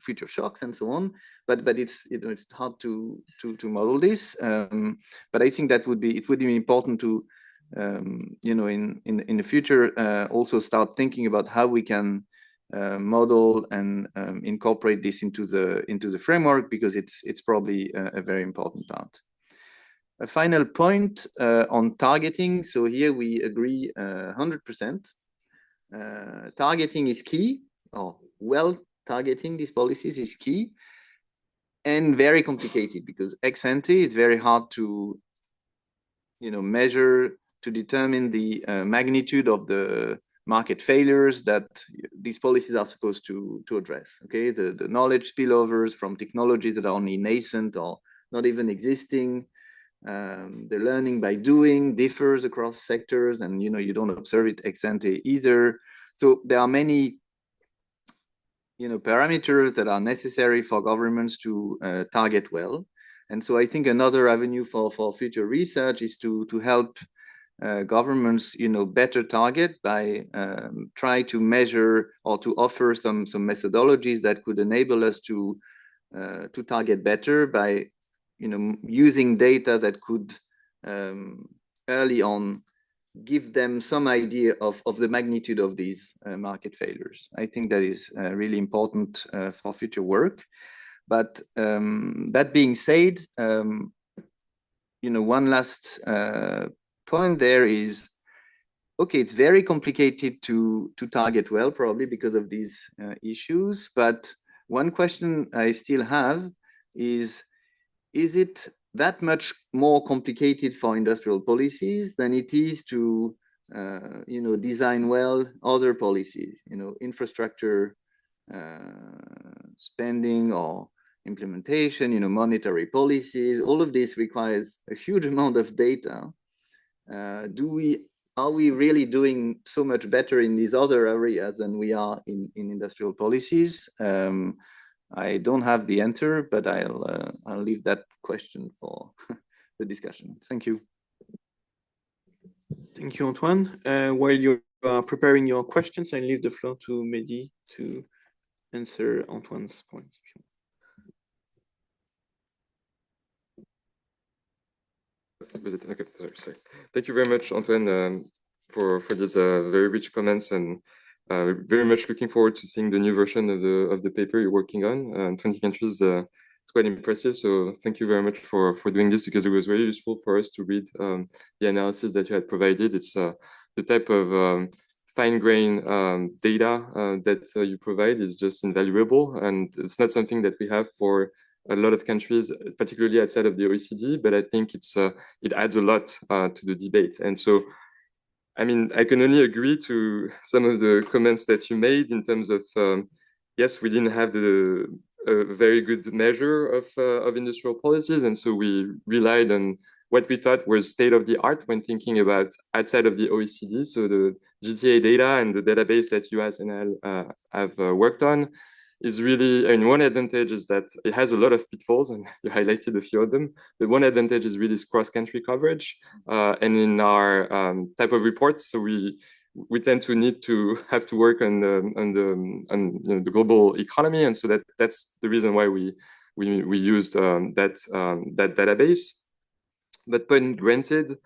future shocks and so on, but it's it's hard to model this. But I think that it would be important to in the future also start thinking about how we can model and incorporate this into the framework, because it's probably a very important part. A final point on targeting. So here we agree 100%. Targeting is key, or targeting these policies is key, and very complicated because ex ante it's very hard to measure, to determine the magnitude of the market failures that these policies are supposed to address. Okay, the knowledge spillovers from technologies that are only nascent or not even existing. The learning by doing differs across sectors, and you don't observe it ex ante either. So there are many parameters that are necessary for governments to target well. And so I think another avenue for future research is to help governments better target by try to measure or to offer some methodologies that could enable us to target better by using data that could early on give them some idea of the magnitude of these market failures. I think that is really important for future work. But that being said, one last point there is, okay, it's very complicated to target well, probably because of these issues. But one question I still have is it that much more complicated for industrial policies than it is to design well other policies, infrastructure spending or implementation, monetary policies? All of this requires a huge amount of data. Are we really doing so much better in these other areas than we are in industrial policies? I don't have the answer, but I'll leave that question for the discussion. Thank you. Thank you, Antoine. While you are preparing your questions, I leave the floor to Mehdi to answer Antoine's points. Okay, sorry. Thank you very much, Antoine, for these very rich comments, and very much looking forward to seeing the new version of the paper you're working on. 20 countries, it's quite impressive. So thank you very much for doing this, because it was very useful for us to read the analysis that you had provided. It's the type of fine-grained data that you provide is just invaluable, and it's not something that we have for a lot of countries, particularly outside of the OECD, but I think it adds a lot to the debate. And so, I mean, I can only agree to some of the comments that you made in terms of, yes, we didn't have a very good measure of industrial policies, and so we relied on what we thought was state of the art when thinking about outside of the OECD. So the GTA data and the database that you, as NL, have worked on is really, I mean, one advantage is that it has a lot of pitfalls, and you highlighted a few of them. But one advantage is really cross-country coverage. And in our type of reports, so we tend to need to have to work on the global economy, and so that's the reason why we used that database. But point granted,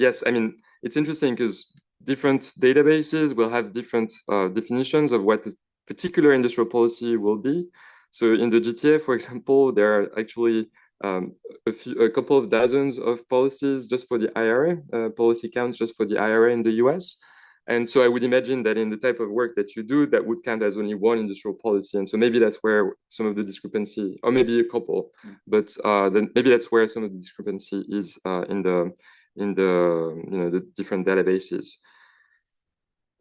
yes, I mean, it's interesting because different databases will have different definitions of what a particular industrial policy will be. So in the GTA, for example, there are actually a couple of dozens of policies just for the IRA, policy counts just for the IRA in the US. And so I would imagine that in the type of work that you do, that would count as only one industrial policy. And so maybe that's where some of the discrepancy, or maybe a couple, but then maybe that's where some of the discrepancy is in the the different databases.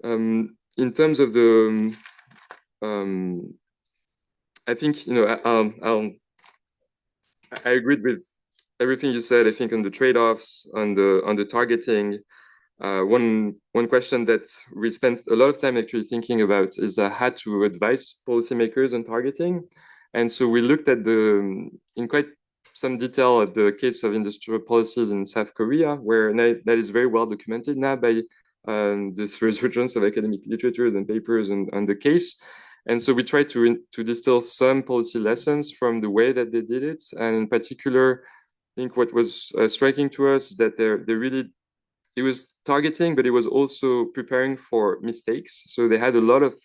In terms of the, I think I agreed with everything you said. I think on the trade-offs, on the targeting. One question that we spent a lot of time actually thinking about is how to advise policymakers on targeting. And so we looked at in quite some detail at the case of industrial policies in South Korea, where that is very well documented now by this resurgence of academic literatures and papers on the case. And so we tried to distill some policy lessons from the way that they did it. And in particular, I think what was striking to us that they really, it was targeting, but it was also preparing for mistakes. So they had a lot of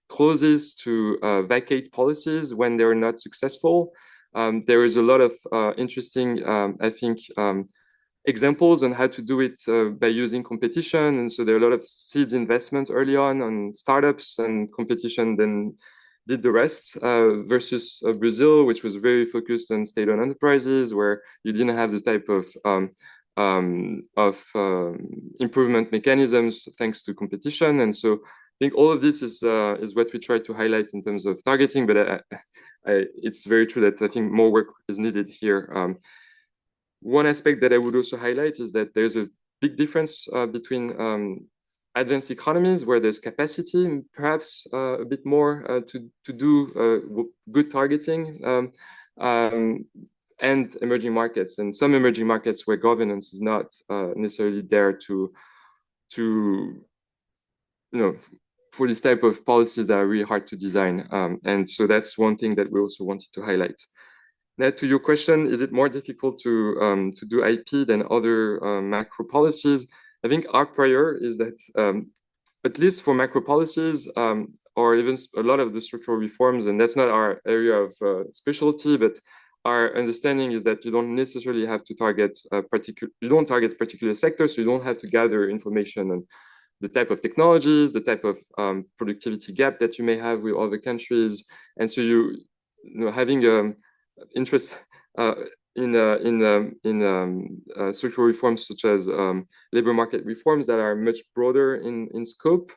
clauses to vacate policies when they were not successful. There is a lot of interesting, I think, examples on how to do it by using competition. And so there are a lot of seed investments early on startups, and competition then did the rest, versus Brazil, which was very focused on state-owned enterprises, where you didn't have the type of improvement mechanisms thanks to competition. And so I think all of this is what we try to highlight in terms of targeting, but it's very true that I think more work is needed here. One aspect that I would also highlight is that there's a big difference between advanced economies, where there's capacity, perhaps a bit more to do good targeting, and emerging markets, and some emerging markets where governance is not necessarily there to for this type of policies that are really hard to design. And so that's one thing that we also wanted to highlight. Now, to your question, is it more difficult to do IP than other macro policies? I think our prior is that, at least for macro policies, or even a lot of the structural reforms, and that's not our area of specialty, but our understanding is that you don't necessarily have to target particular sectors, so you don't have to gather information on the type of technologies, the type of productivity gap that you may have with other countries. And so having interest in structural reforms such as labor market reforms that are much broader in scope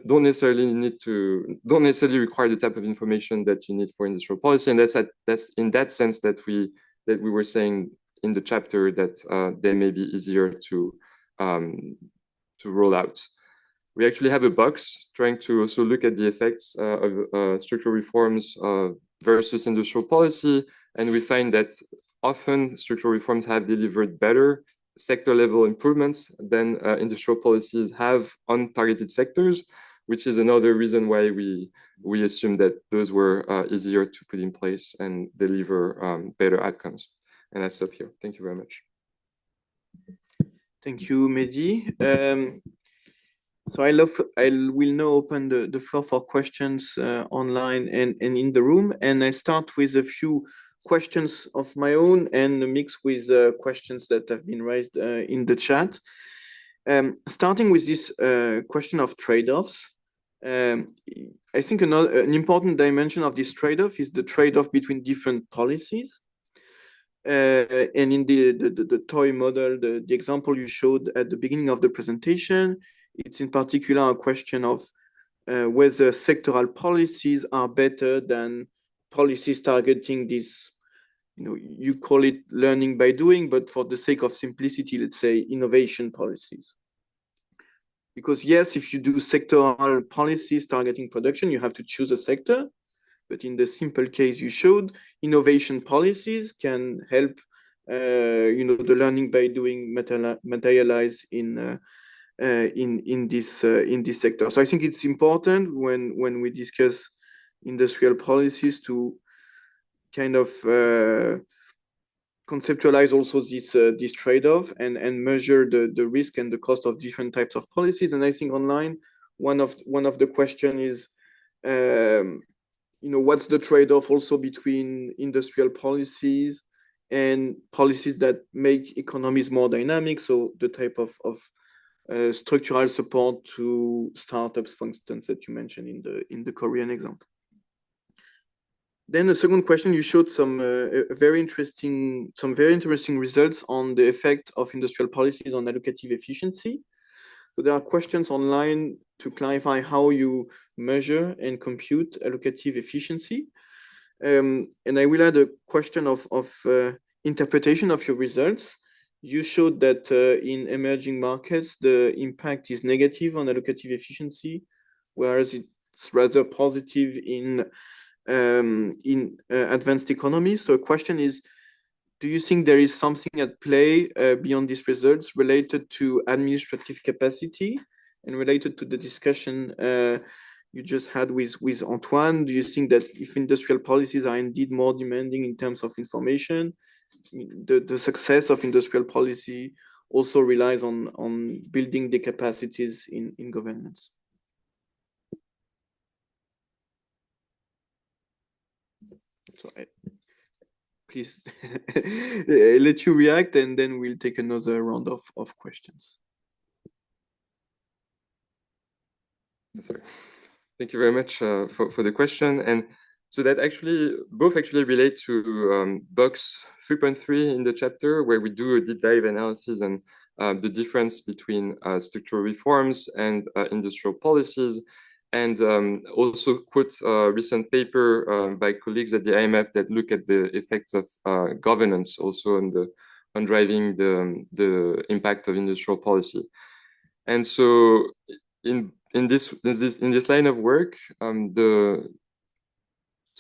don't necessarily require the type of information that you need for industrial policy. And that's in that sense that we were saying in the chapter that they may be easier to roll out. We actually have a box trying to also look at the effects of structural reforms versus industrial policy. And we find that often structural reforms have delivered better sector-level improvements than industrial policies have on targeted sectors, which is another reason why we assume that those were easier to put in place and deliver better outcomes. And I stop here. Thank you very much. Thank you, Mehdi. So I will now open the floor for questions online and in the room. And I'll start with a few questions of my own and mix with questions that have been raised in the chat. Starting with this question of trade-offs, I think an important dimension of this trade-off is the trade-off between different policies. And in the toy model, the example you showed at the beginning of the presentation, it's in particular a question of whether sectoral policies are better than policies targeting this, you call it learning by doing, but for the sake of simplicity, let's say innovation policies. Because yes, if you do sectoral policies targeting production, you have to choose a sector. But in the simple case you showed, innovation policies can help the learning by doing materialize in this sector. So I think it's important when we discuss industrial policies to kind of conceptualize also this trade-off and measure the risk and the cost of different types of policies. And I think online one of the question is what's the trade-off also between industrial policies and policies that make economies more dynamic, so the type of structural support to startups, for instance, that you mentioned in the Korean example. Then the second question, you showed some very interesting results on the effect of industrial policies on allocative efficiency. So there are questions online to clarify how you measure and compute allocative efficiency. And I will add a question of interpretation of your results. You showed that in emerging markets, the impact is negative on allocative efficiency, whereas it's rather positive in advanced economies. So the question is, do you think there is something at play beyond these results related to administrative capacity and related to the discussion you just had with Antoine? Do you think that if industrial policies are indeed more demanding in terms of information, the success of industrial policy also relies on building the capacities in governments? So please let you react, and then we'll take another round of questions. Sorry. Thank you very much for the question. And so that both relate to box 3.3 in the chapter, where we do a deep dive analysis on the difference between structural reforms and industrial policies. And also quote a recent paper by colleagues at the IMF that look at the effects of governance also on driving the impact of industrial policy. And so in this line of work, the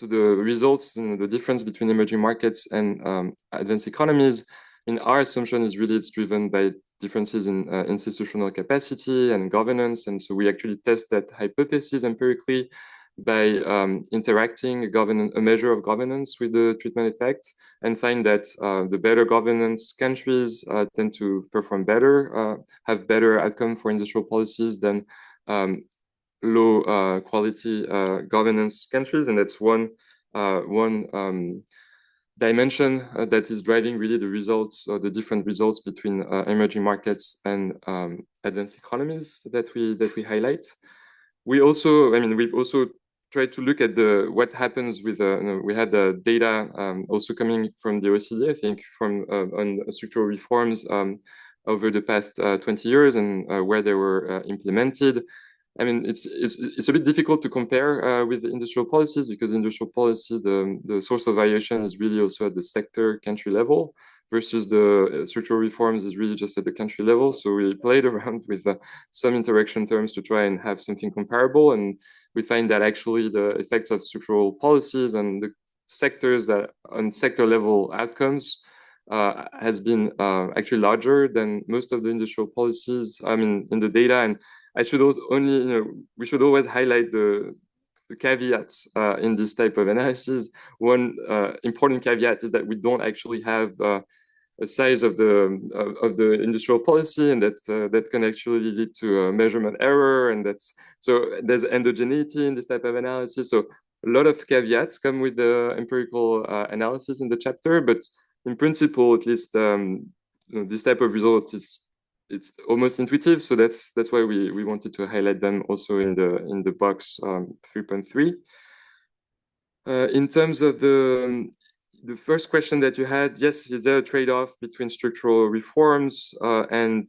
results, the difference between emerging markets and advanced economies, in our assumption is really it's driven by differences in institutional capacity and governance. And so we actually test that hypothesis empirically by interacting a measure of governance with the treatment effect, and find that the better governance countries tend to perform better, have better outcome for industrial policies than low quality governance countries. And that's one dimension that is driving really the results, or the different results between emerging markets and advanced economies that we highlight. We've also tried to look at what happens with we had the data also coming from the OECD, I think, on structural reforms over the past 20 years and where they were implemented. I mean, it's a bit difficult to compare with the industrial policies, because industrial policies, the source of variation is really also at the sector country level, versus the structural reforms is really just at the country level. So we played around with some interaction terms to try and have something comparable. And we find that actually the effects of structural policies and the sectors that on sector level outcomes has been actually larger than most of the industrial policies, in the data. And I should also we should always highlight the caveats in this type of analysis. One important caveat is that we don't actually have a size of the industrial policy, and that can actually lead to a measurement error, and so there's endogeneity in this type of analysis. So a lot of caveats come with the empirical analysis in the chapter, but in principle, at least, this type of result it's almost intuitive. So that's why we wanted to highlight them also in the box 3.3. In terms of the first question that you had, yes, is there a trade-off between structural reforms and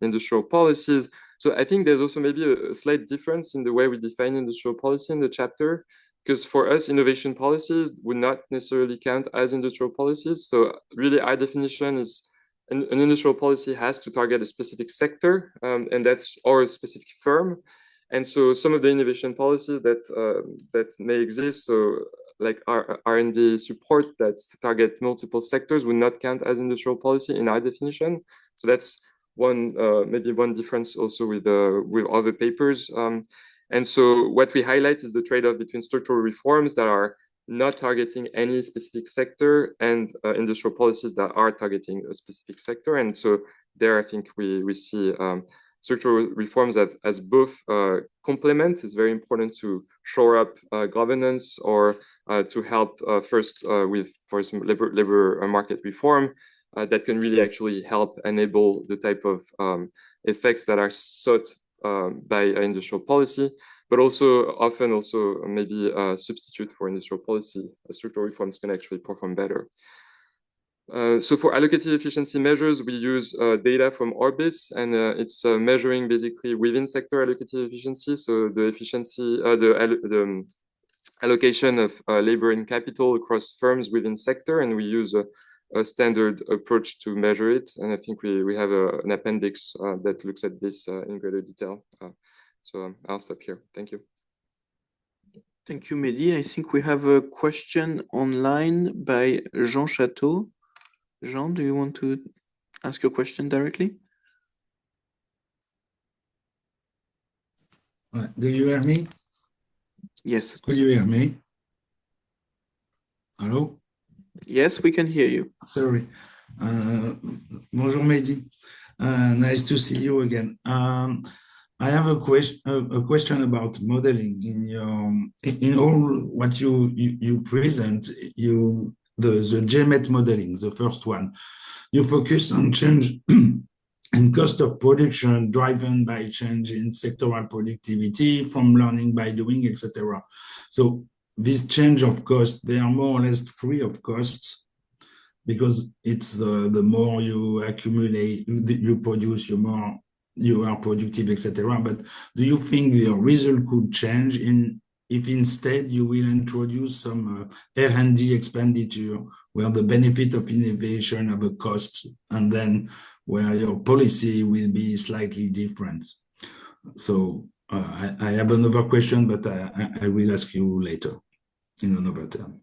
industrial policies? So I think there's also maybe a slight difference in the way we define industrial policy in the chapter, because for us, innovation policies would not necessarily count as industrial policies. So really our definition is an industrial policy has to target a specific sector, and that's or a specific firm. And so some of the innovation policies that may exist, so like R&D support that target multiple sectors would not count as industrial policy in our definition. So that's one maybe one difference also with other papers. And so what we highlight is the trade-off between structural reforms that are not targeting any specific sector and industrial policies that are targeting a specific sector. And so there, I think we see structural reforms as both complement. It's very important to shore up governance or to help first with, for example, labor market reform that can really actually help enable the type of effects that are sought by industrial policy, but also often also maybe substitute for industrial policy. Structural reforms can actually perform better. So for allocative efficiency measures, we use data from Orbis, and it's measuring basically within sector allocative efficiency. So the efficiency, the allocation of labor and capital across firms within sector, and we use a standard approach to measure it. And I think we have an appendix that looks at this in greater detail. So I'll stop here. Thank you. Thank you, Mehdi. I think we have a question online by Jean Chateau. Jean, do you want to ask your question directly? Do you hear me? Yes. Could you hear me? Hello? Yes, we can hear you. Sorry. Bonjour, Mehdi. Nice to see you again. I have a question about modeling. In all what you present, the GMET modeling, the first one, you focus on change in cost of production driven by change in sectoral productivity from learning by doing, etc. So this change of cost, they are more or less free of costs because it's the more you accumulate, you produce, the more you are productive, etc. But do you think your result could change if instead you will introduce some R&D expenditure where the benefit of innovation have a cost and then where your policy will be slightly different? So I have another question, but I will ask you later in another term.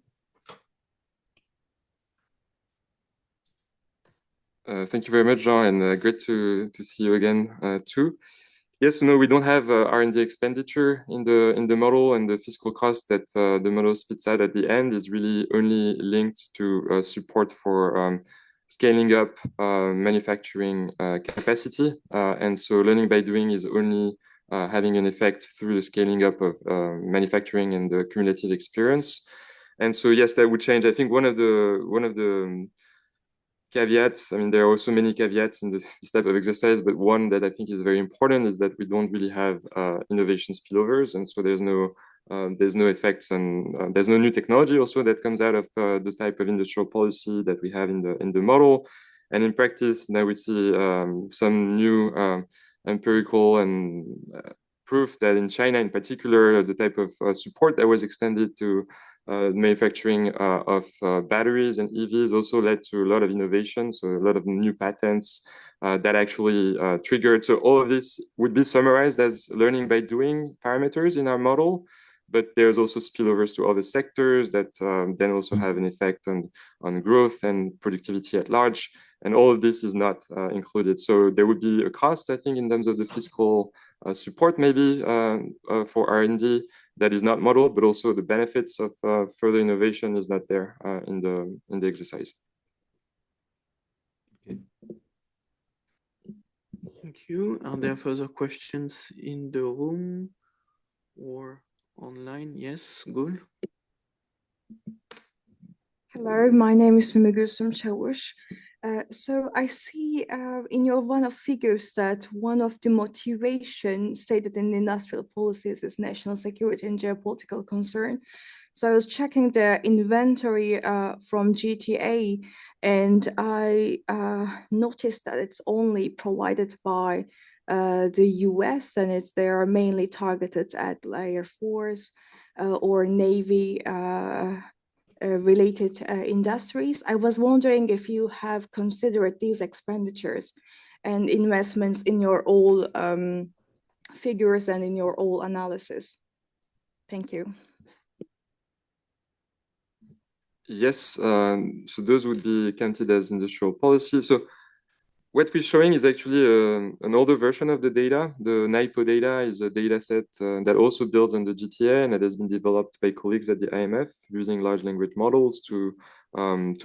Thank you very much, Jean, and great to see you again too. Yes, no, we don't have R&D expenditure in the model, and the fiscal cost that the model spits out at the end is really only linked to support for scaling up manufacturing capacity. And so learning by doing is only having an effect through the scaling up of manufacturing and the cumulative experience. And so yes, that would change. I think one of the caveats, I mean, there are also many caveats in this type of exercise, but one that I think is very important is that we don't really have innovation spillovers. And so there's no effects, and there's no new technology also that comes out of this type of industrial policy that we have in the model. And in practice, now we see some new empirical and proof that in China in particular, the type of support that was extended to manufacturing of batteries and EVs also led to a lot of innovation, so a lot of new patents that actually triggered. So all of this would be summarized as learning by doing parameters in our model, but there's also spillovers to other sectors that then also have an effect on growth and productivity at large. And all of this is not included. So there would be a cost, I think, in terms of the fiscal support maybe for R&D that is not modeled, but also the benefits of further innovation is not there in the exercise. Okay. Thank you. Are there further questions in the room or online? Yes, Gul. Hello, my name is Sumigusum Chawush. So I see in your one of figures that one of the motivation stated in the industrial policies is national security and geopolitical concern. So I was checking the inventory from GTA, and I noticed that it's only provided by the US, and they are mainly targeted at Air Force or Navy related industries. I was wondering if you have considered these expenditures and investments in your all figures and in your all analysis. Thank you. Yes, so those would be counted as industrial policy. So what we're showing is actually an older version of the data. The NIPO data is a data set that also builds on the GTA and that has been developed by colleagues at the IMF using large language models to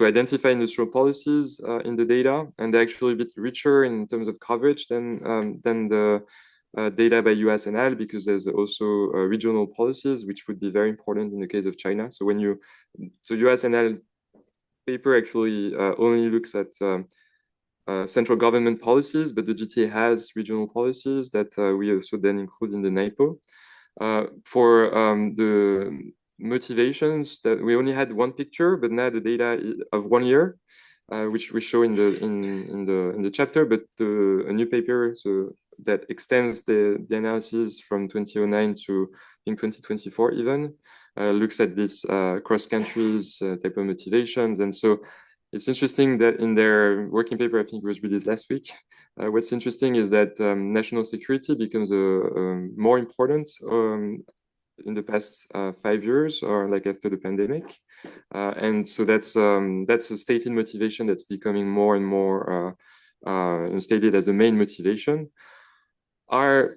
identify industrial policies in the data. And they're actually a bit richer in terms of coverage than the data by USNL, because there's also regional policies, which would be very important in the case of China. So USNL paper actually only looks at central government policies, but the GTA has regional policies that we also then include in the NIPO. For the motivations, that we only had one picture, but now the data of 1 year, which we show in the chapter, but a new paper that extends the analysis from 2009 to I think 2024 even, looks at this cross countries type of motivations. And so it's interesting that in their working paper, I think it was released last week, what's interesting is that national security becomes more important in the past 5 years, or like after the pandemic. And so that's a stated motivation that's becoming more and more stated as the main motivation. Our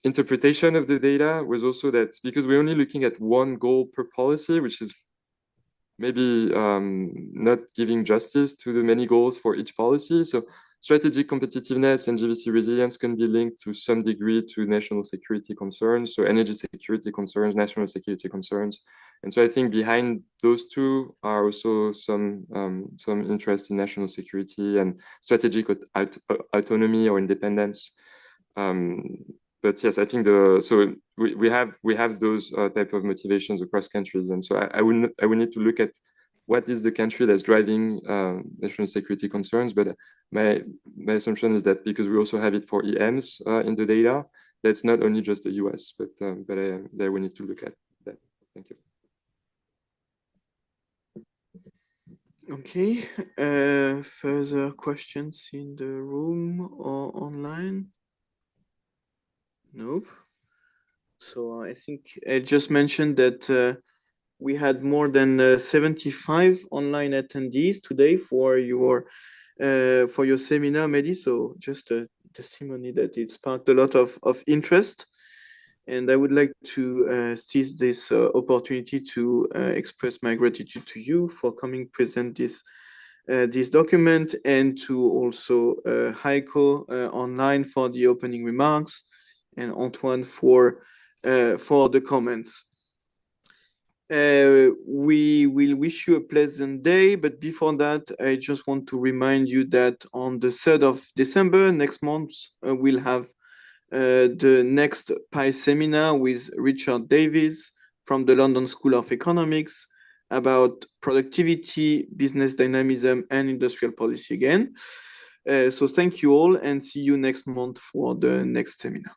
interpretation of the data was also that because we're only looking at one goal per policy, which is maybe not giving justice to the many goals for each policy. So strategic competitiveness and GVC resilience can be linked to some degree to national security concerns, so energy security concerns, national security concerns. And so I think behind those two are also some interest in national security and strategic autonomy or independence. But yes, I think we have those type of motivations across countries, and so I would need to look at what is the country that's driving national security concerns. But my assumption is that because we also have it for EMs in the data, that's not only just the US, but there we need to look at that. Thank you. Okay. Further questions in the room or online? Nope. So I think I just mentioned that we had more than 75 online attendees today for your seminar, Mehdi. So just a testimony that it sparked a lot of interest. And I would like to seize this opportunity to express my gratitude to you for coming present this document, and to also Heiko online for the opening remarks, and Antoine for the comments. We will wish you a pleasant day, but before that, I just want to remind you that on the 3rd of December, next month, we'll have the next PI seminar with Richard Davies from the London School of Economics about productivity, business dynamism, and industrial policy again. So thank you all, and see you next month for the next seminar.